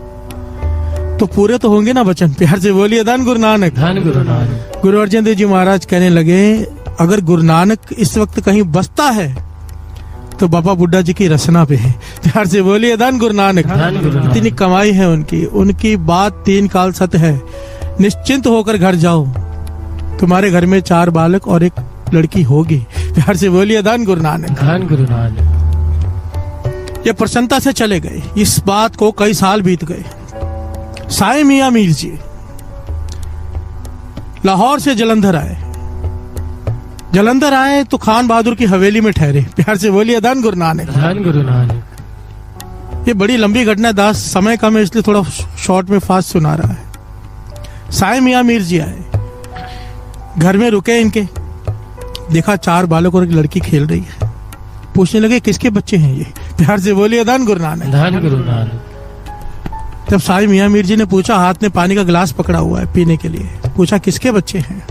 तो पूरे तो होंगे ना वचन। प्यार से बोलिए धन गुरु नानक। धन गुरु नानक। गुरु अर्जन देव जी महाराज कहने लगे, अगर गुरु नानक इस वक्त कहीं बसता है तो बाबा बुड्ढा जी की रचना पे है। प्यार से बोलिए धन गुरु नानक। धन गुरु नानक। इतनी कमाई है उनकी बात 3 काल सत्य है। निश्चिंत होकर घर जाओ, तुम्हारे घर में 4 बालक और एक लड़की होगी। प्यार से बोलिए धन गुरु नानक। धन गुरु नानक। ये प्रसन्नता से चले गए। इस बात को कई साल बीत गए। साईं मियां मीर जी लाहौर से जलंधर आए तो खान बहादुर की हवेली में ठहरे। प्यार से बोलिए धन गुरु नानक। धन गुरु नानक। ये बड़ी लंबी घटना है, दास समय कम है इसलिए थोड़ा शॉर्ट में फास्ट सुना रहा है। साईं मियां मीर जी आए, घर में रुके, इनके देखा 4 बालक और एक लड़की खेल रही है। पूछने लगे, किसके बच्चे हैं ये। प्यार से बोलिए धन गुरु नानक। धन गुरु नानक। जब साईं मियां मीर जी ने पूछा, हाथ में पानी का गिलास पकड़ा हुआ है पीने के लिए, पूछा किसके बच्चे हैं,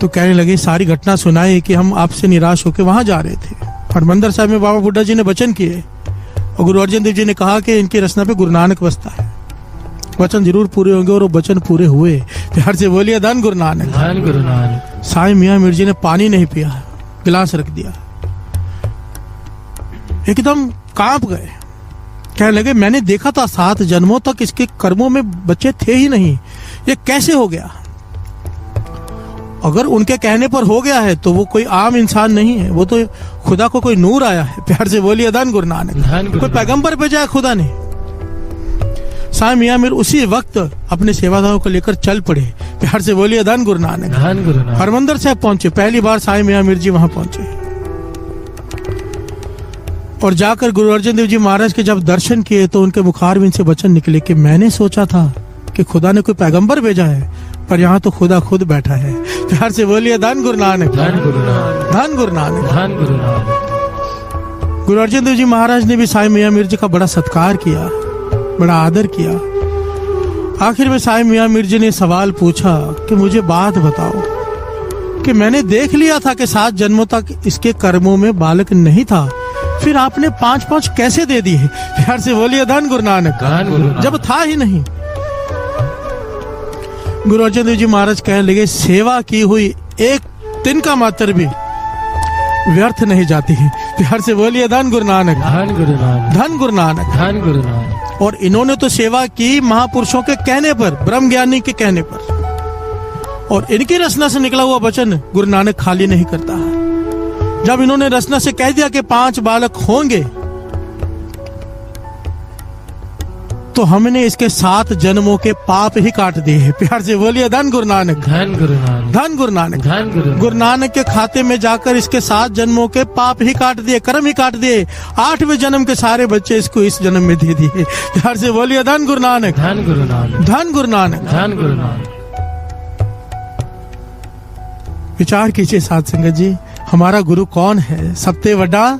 तो कहने लगे, सारी घटना सुनाई कि हम आपसे निराश होकर वहां जा रहे थे। हरमंदर साहब में बाबा बुड्ढा जी ने वचन किए और गुरु अर्जन देव जी ने कहा कि इनकी रचना पे गुरु नानक बसता है, वचन जरूर पूरे होंगे, और वो वचन पूरे हुए। प्यार से बोलिए धन गुरु नानक। धन गुरु नानक। साईं मियां मीर जी ने पानी नहीं पिया, गिलास रख दिया, एकदम कांप गए। कहने लगे मैंने देखा था 7 जन्मों तक इसके कर्मों में बच्चे थे ही नहीं, ये कैसे हो गया? अगर उनके कहने पर हो गया है तो वो कोई आम इंसान नहीं है, वो तो खुदा को कोई नूर आया है। प्यार से बोलिए धन गुरु नानक। कोई पैगंबर भेजा है खुदा ने। साईं मियां मीर उसी वक्त अपने सेवादारों को लेकर चल पड़े। प्यार से बोलिए धन गुरु नानक। हरमंदिर साहब पहुंचे। पहली बार साईं मियां मीर जी वहां पहुंचे और जाकर गुरु अर्जन देव जी महाराज के जब दर्शन किए तो उनके मुखारविंद से वचन निकले कि मैंने सोचा था कि खुदा ने कोई पैगंबर भेजा है, पर यहाँ तो खुदा खुद बैठा है। प्यार से बोलिए धन गुरु नानक। धन गुरु नानक। धन गुरु नानक। धन गुरु नानक। गुरु अर्जन देव जी महाराज ने भी साईं मियां मीर जी का बड़ा सत्कार किया, बड़ा आदर किया। आखिर में साईं मियां मीर जी ने सवाल पूछा कि मुझे बात बताओ कि मैंने देख लिया था कि 7 जन्मों तक इसके कर्मों में बालक नहीं था, फिर आपने 5-5 कैसे दे दिए? प्यार से बोलिए धन गुरु नानक। जब था ही नहीं। गुरु अर्जन देव जी महाराज कहने लगे सेवा की हुई एक दिन का मात्र भी व्यर्थ नहीं जाती है। प्यार से बोलिए धन गुरु नानक। धन गुरु नानक। धन गुरु नानक। धन गुरु नानक। और इन्होंने तो सेवा की महापुरुषों के कहने पर, ब्रह्म ज्ञानी के कहने पर, और इनकी रचना से निकला हुआ वचन गुरु नानक खाली नहीं करता। जब इन्होंने रचना से कह दिया कि 5 बालक होंगे, तो हमने इसके 7 जन्मों के पाप ही काट दिए हैं। प्यार से बोलिए धन गुरु नानक। धन गुरु नानक। धन गुरु नानक। धन गुरु नानक के खाते में जाकर इसके 7 जन्मों के पाप ही काट दिए, कर्म ही काट दिए। 8वें जन्म के सारे बच्चे इसको इस जन्म में दे दिए। प्यार से बोलिए धन गुरु नानक। धन गुरु नानक। धन गुरु नानक। धन गुरु नानक। विचार कीजिए साध संगत जी, हमारा गुरु कौन है? सबते वड्डा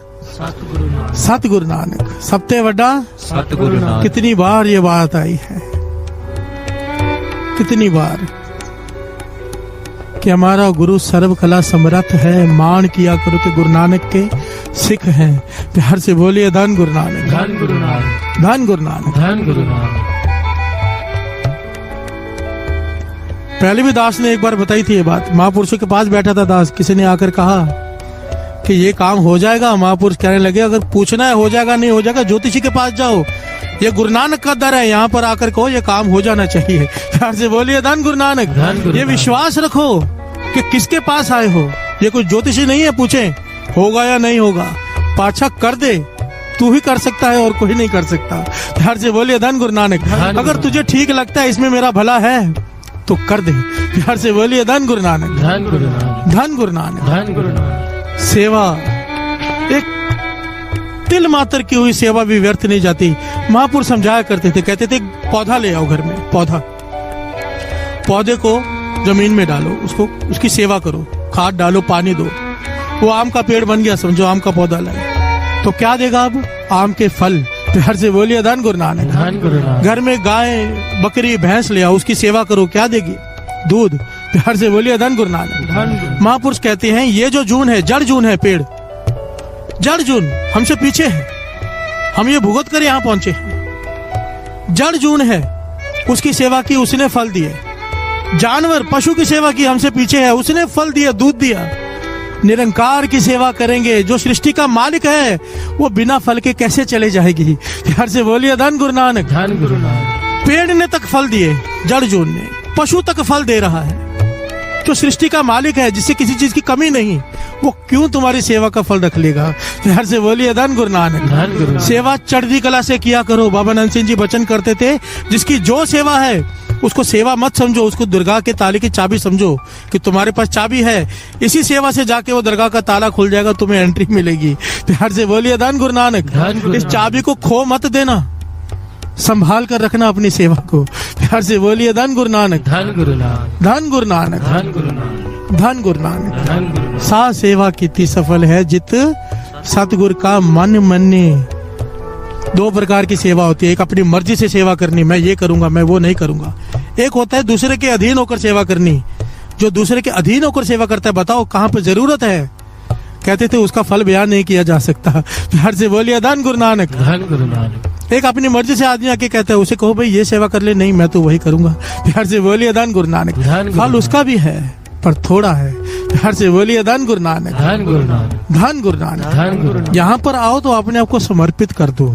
सतगुरु नानक। सबते वड्डा सतगुरु नानक। कितनी बार ये बात आई है, कितनी बार कि हमारा गुरु सर्व कला समर्थ है। मान किया करो कि गुरु नानक के सिख हैं। प्यार से बोलिए धन गुरु नानक। धन गुरु नानक। धन गुरु नानक। धन गुरु नानक। पहले भी दास ने एक बार बताई थी ये बात। महापुरुषों के पास बैठा था दास, किसी ने आकर कहा कि ये काम हो जाएगा। महापुरुष कहने लगे अगर पूछना है हो जाएगा नहीं हो जाएगा ज्योतिषी के पास जाओ, ये गुरु नानक का दर है, यहाँ पर आकर कहो ये काम हो जाना चाहिए। प्यार से बोलिए धन गुरु नानक। ये विश्वास रखो कि किसके पास आए हो, ये कोई ज्योतिषी नहीं है पूछे होगा या नहीं होगा, पाछा कर दे। तू ही कर सकता है और कोई नहीं कर सकता। प्यार से बोलिए धन गुरु नानक। अगर तुझे ठीक लगता है इसमें मेरा भला है तो कर दे। प्यार से बोलिए धन गुरु नानक। धन गुरु नानक। धन गुरु नानक। धन गुरु नानक। सेवा, एक तिल मात्र की हुई सेवा भी व्यर्थ नहीं जाती। महापुरुष समझाया करते थे, कहते थे पौधा ले आओ घर में, पौधे को जमीन में डालो, उसको उसकी सेवा करो, खाद डालो, पानी दो। वो आम का पेड़ बन गया, समझो आम का पौधा लाए तो क्या देगा? अब आम के फल। प्यार से बोलिए धन गुरु नानक। धन गुरु नानक। घर में गाय बकरी भैंस ले आओ, उसकी सेवा करो, क्या देगी? दूध। प्यार से बोलिए धन गुरु नानक। महापुरुष कहते हैं ये जो जून है, जड़ जून है, पेड़ जड़ जून हमसे पीछे है, हम ये भुगत कर यहाँ पहुंचे हैं। जड़ जून है, उसकी सेवा की, उसने फल दिए। जानवर पशु की सेवा की, हमसे पीछे है, उसने फल दिया, दूध दिया। निरंकार की सेवा करेंगे, जो सृष्टि का मालिक है, वो बिना फल के कैसे चले जाएगी? प्यार से बोलिए धन गुरु नानक। धन गुरु नानक। पेड़ ने तक फल दिए, जड़ जून ने, पशु तक फल दे रहा है। जो सृष्टि का मालिक है, जिससे किसी चीज की कमी नहीं, वो क्यों तुम्हारी सेवा का फल रख लेगा? प्यार से बोलिए धन गुरु नानक। धन गुरु। सेवा चढ़ती कला से किया करो। बाबा नंद सिंह जी वचन करते थे, जिसकी जो सेवा है उसको सेवा मत समझो, उसको दुर्गा के ताले की चाबी समझो कि तुम्हारे पास चाबी है, इसी सेवा से जाके वो दरगाह का ताला खुल जाएगा, तुम्हें एंट्री मिलेगी। प्यार से बोलिए धन गुरु नानक। इस चाबी को खो मत देना, संभाल कर रखना अपनी सेवा को। प्यार से बोलिए धन गुरु नानक। धन गुरु नानक। धन गुरु नानक। धन गुरु नानक। धन गुरु नानक। सा सेवा कितनी सफल है जित सतगुरु का मन मन्ने। 2 प्रकार की सेवा होती है, एक अपनी मर्जी से सेवा करनी, मैं ये करूंगा, मैं वो नहीं करूंगा। एक होता है दूसरे के अधीन होकर सेवा करनी। जो दूसरे के अधीन होकर सेवा करता है, बताओ कहाँ पे जरूरत है, कहते थे उसका फल बयान नहीं किया जा सकता। प्यार से बोलिए धन गुरु नानक। धन गुरु नानक। एक अपनी मर्जी से आदमी आके कहता है, उसे कहो भाई ये सेवा कर ले, नहीं मैं तो वही करूंगा। प्यार से बोलिए धन गुरु नानक। फल उसका भी है पर थोड़ा है। प्यार से बोलिए धन गुरु नानक। धन गुरु नानक। धन गुरु नानक। यहाँ पर आओ तो अपने आप को समर्पित कर दो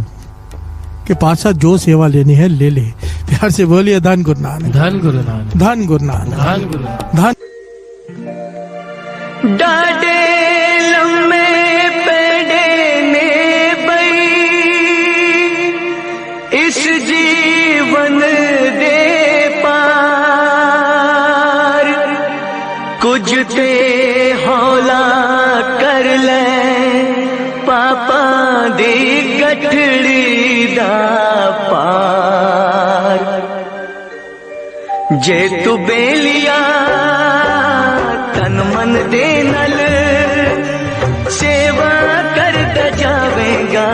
कि पातशाह जो सेवा लेनी है ले ले। प्यार से बोलिए धन गुरु नानक, धन गुरु नानक, धन गुरु नानक, धन गुरु नानक। धन। डाडे लम्बे पेड़े ने बई इस जीवन दे पार, कुछ ते हौला कर ले पापा दी गठड़ी दा पार। जे तू बेलिया तन मन दे नल सेवा करता जावेगा,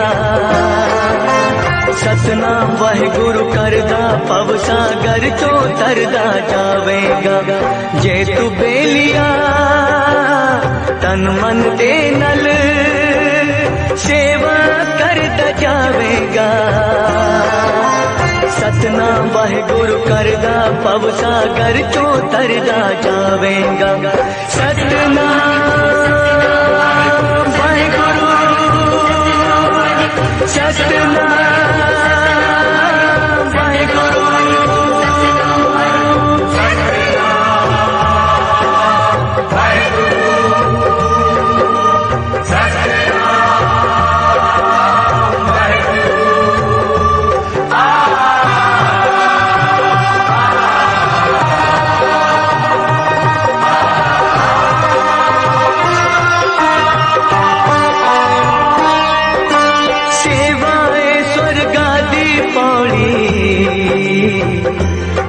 सतनाम वाहिगुरु करदा पव सागर चो तरदा जावेगा। जे तू बेलिया तन मन दे नल सेवा करता जावेगा, सतनाम वाहिगुरु करदा पव सागर चो तरदा जावेगा। सतनाम वाहिगुरु, सतनाम वाहिगुरु,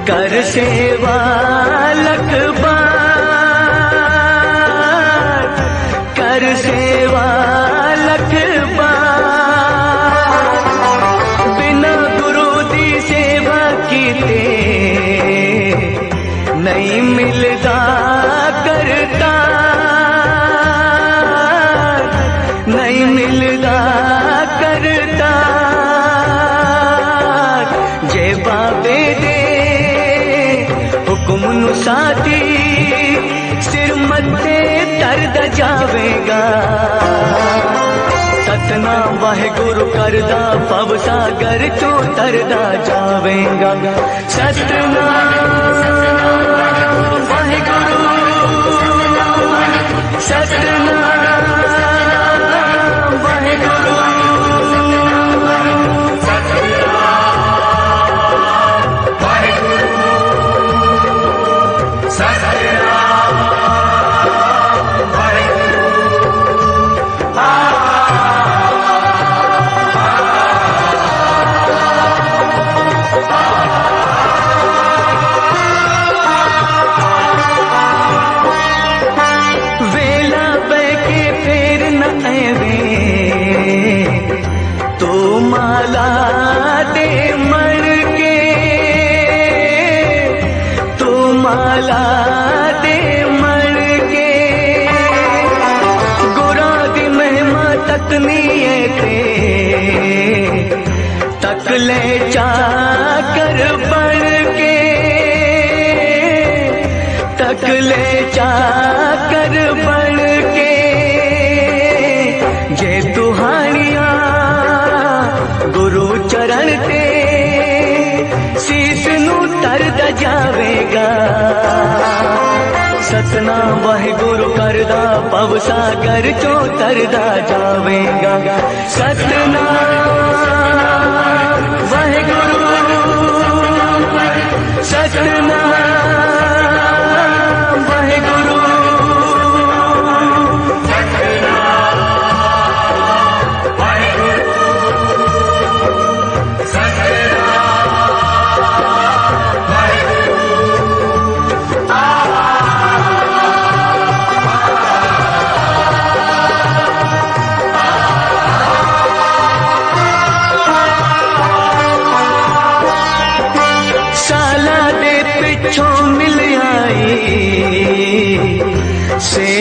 कर सेवा लख बार, कर सेवा लख बार। बिना गुरु दी सेवा कीते नहीं मिलदा करता, नहीं मिलदा करता। जे बाबे दे हुक्म नु साथी सिर मत्थे तरदा जावेगा, सतनाम वाहिगुरु करदा पव सागर चो तरदा जावेगा। सतनाम वाहिगुरु, सतनाम वाहिगुरु, माला दे मर के, तू माला दे मर के। गुरा दी महिमा तकनी थे तक ले चाकर बन के, तक ले चाकर बन के। जे तुहानिया गुरु चरण ते शीस नू तरद जावेगा, सतनाम वाहिगुरु करदा पव सागर चो तरदा जावेगा। सतनाम वाहिगुरु, सतनाम वाहिगुरु,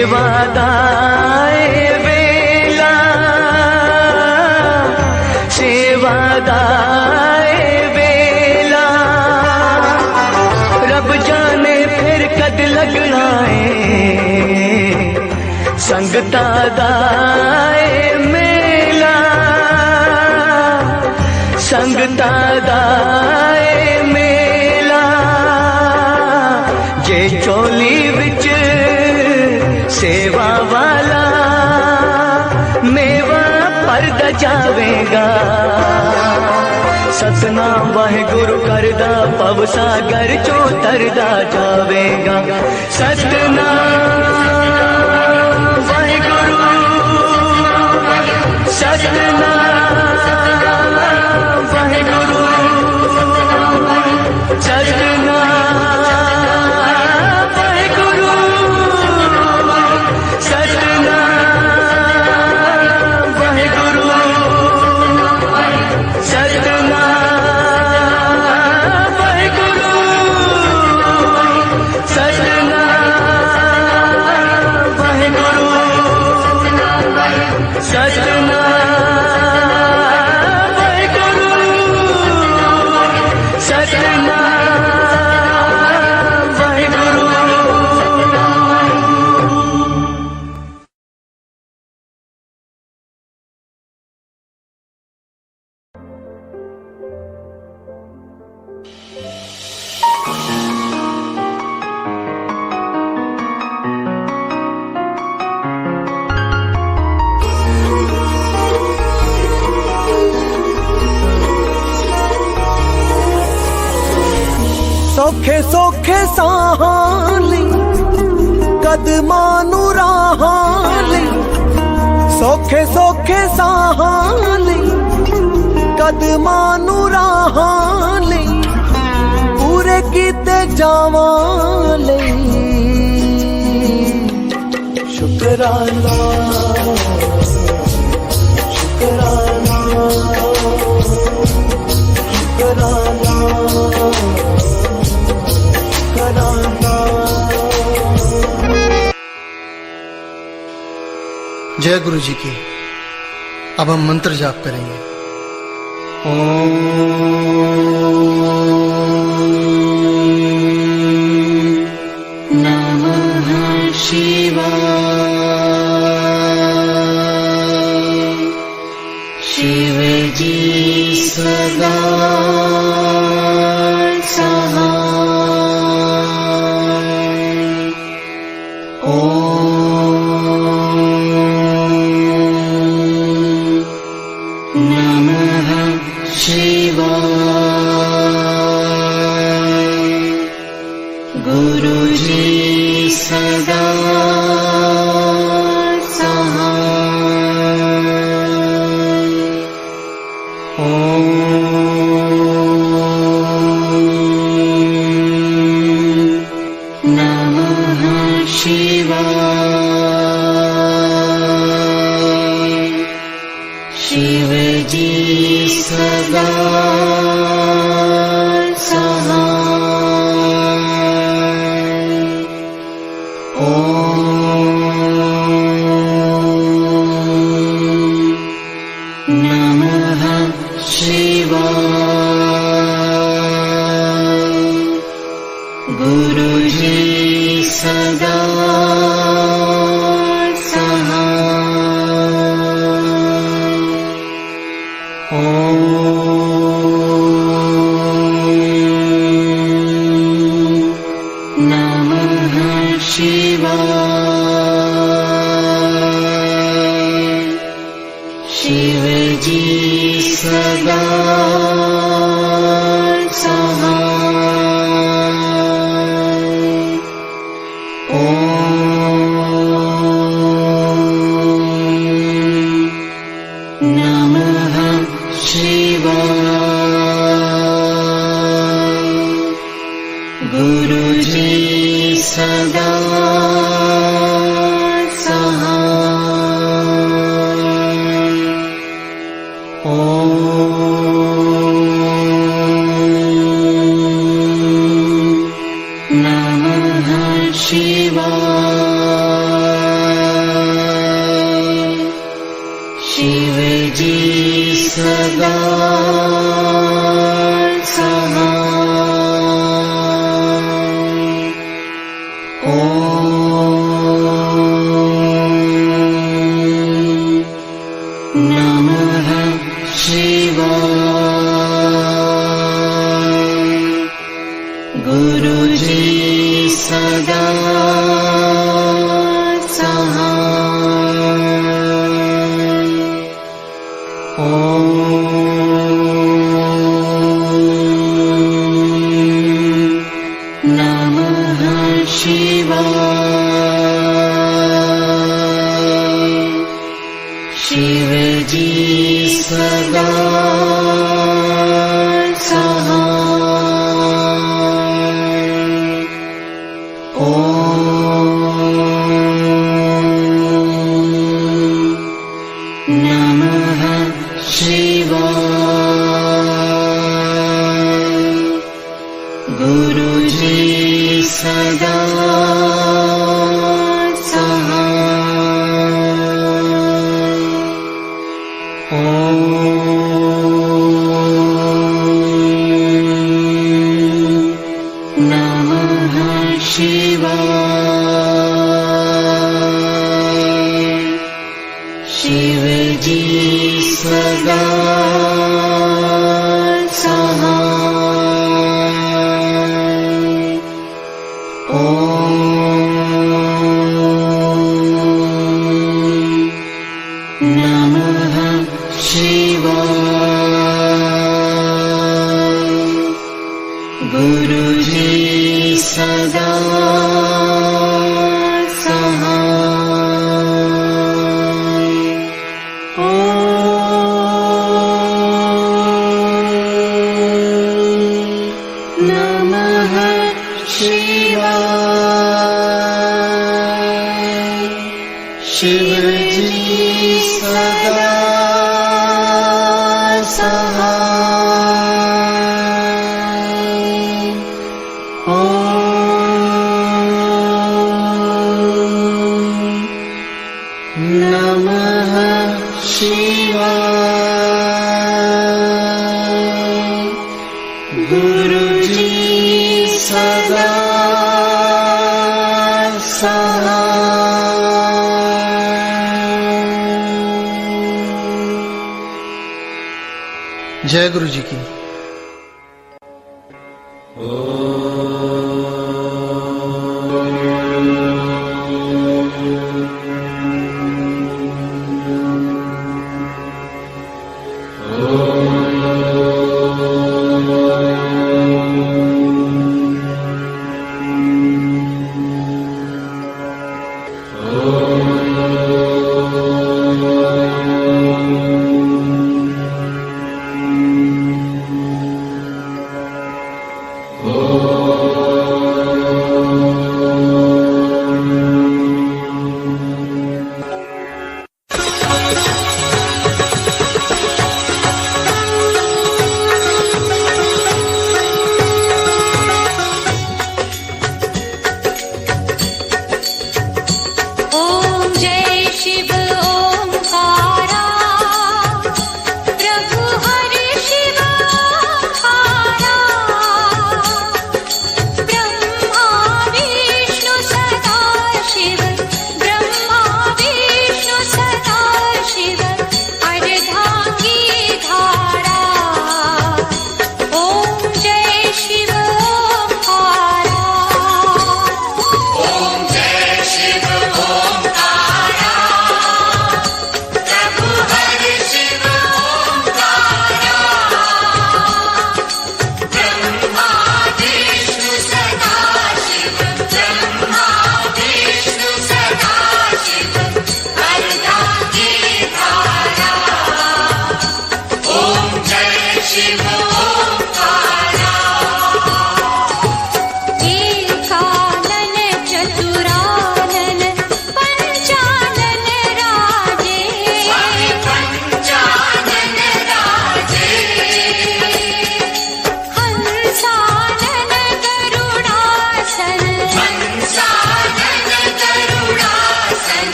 सेवादाए वेला, सेवादाए वेला। रब जाने फिर कद लगना है संगता दाए मेला, संगता यादाए मेला जे चोली विच सेवा वाला मेवा परद जावेगा सतनाम वाहिगुरु करदा पव सागर चो तरदा जावेगा सतनाम वाहिगुरु सतनाम वाहिगुरु सतनाम वाहिगुरु सतनाम वाहिगुरु सतनाम वाहिगुरु सतनाम वाहिगुरु सतनाम वाहिगुरु सतनाम वाहिगुरु। ਸੌਖੇ ਸੌਖੇ ਸਾਹਾਂ ਲਈ ਕਦਮਾਂ ਨੂੰ ਰਾਹਾਂ ਲਈ ਸੌਖੇ ਸੌਖੇ ਸਾਹਾਂ ਲਈ ਕਦਮਾਂ ਨੂੰ ਰਾਹਾਂ ਲਈ ਪੂਰੇ ਕੀਤੇ ਜਾਵਾਂ ਲਈ ਸ਼ੁਕਰਾਨਾ ਸ਼ੁਕਰਾਨਾ ਸ਼ੁਕਰਾਨਾ जय गुरु जी की। अब हम मंत्र जाप करेंगे। नमः शिवाय। शिव जी सदा शिव जी सदा नमः शिवाय। गुरुजी सदा शिव जी सदा नमः शिवाय। गुरुजी सदा नमः शिवाय। शिव जी सदा नमः शिवाय। शिवाय शिव जी सदा सहाय। ॐ नमः शिवाय। गुरुजी सदा सहाय। ॐ नमः शिवाय। शिव जी सदा सहाय। ॐ नमः शिवाय। गुरुजी सदा सहाय। ॐ नमः शिवाय। शिव जी सदा सहाय। ॐ नमः शिवाय। गुरुजी सदा सहाय। जय गुरु जी की।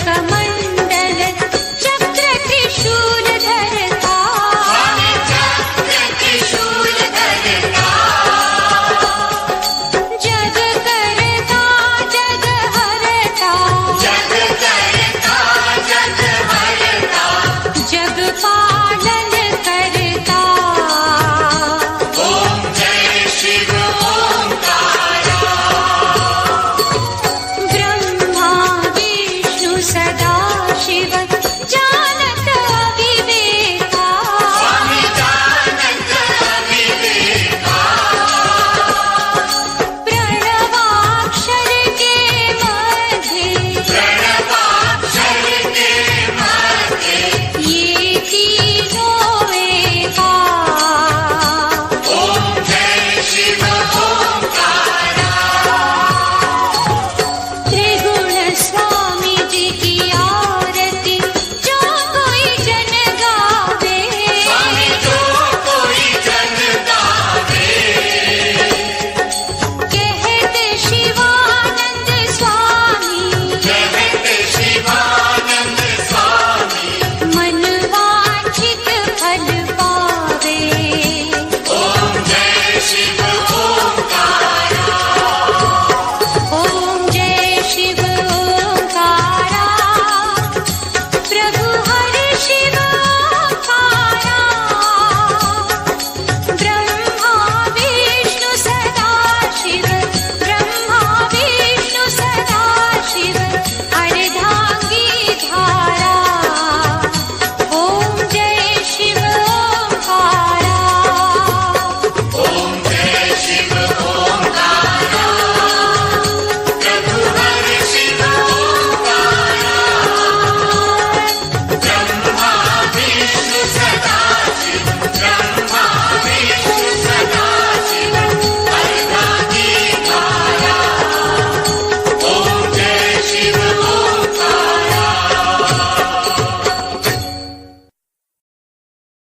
कमल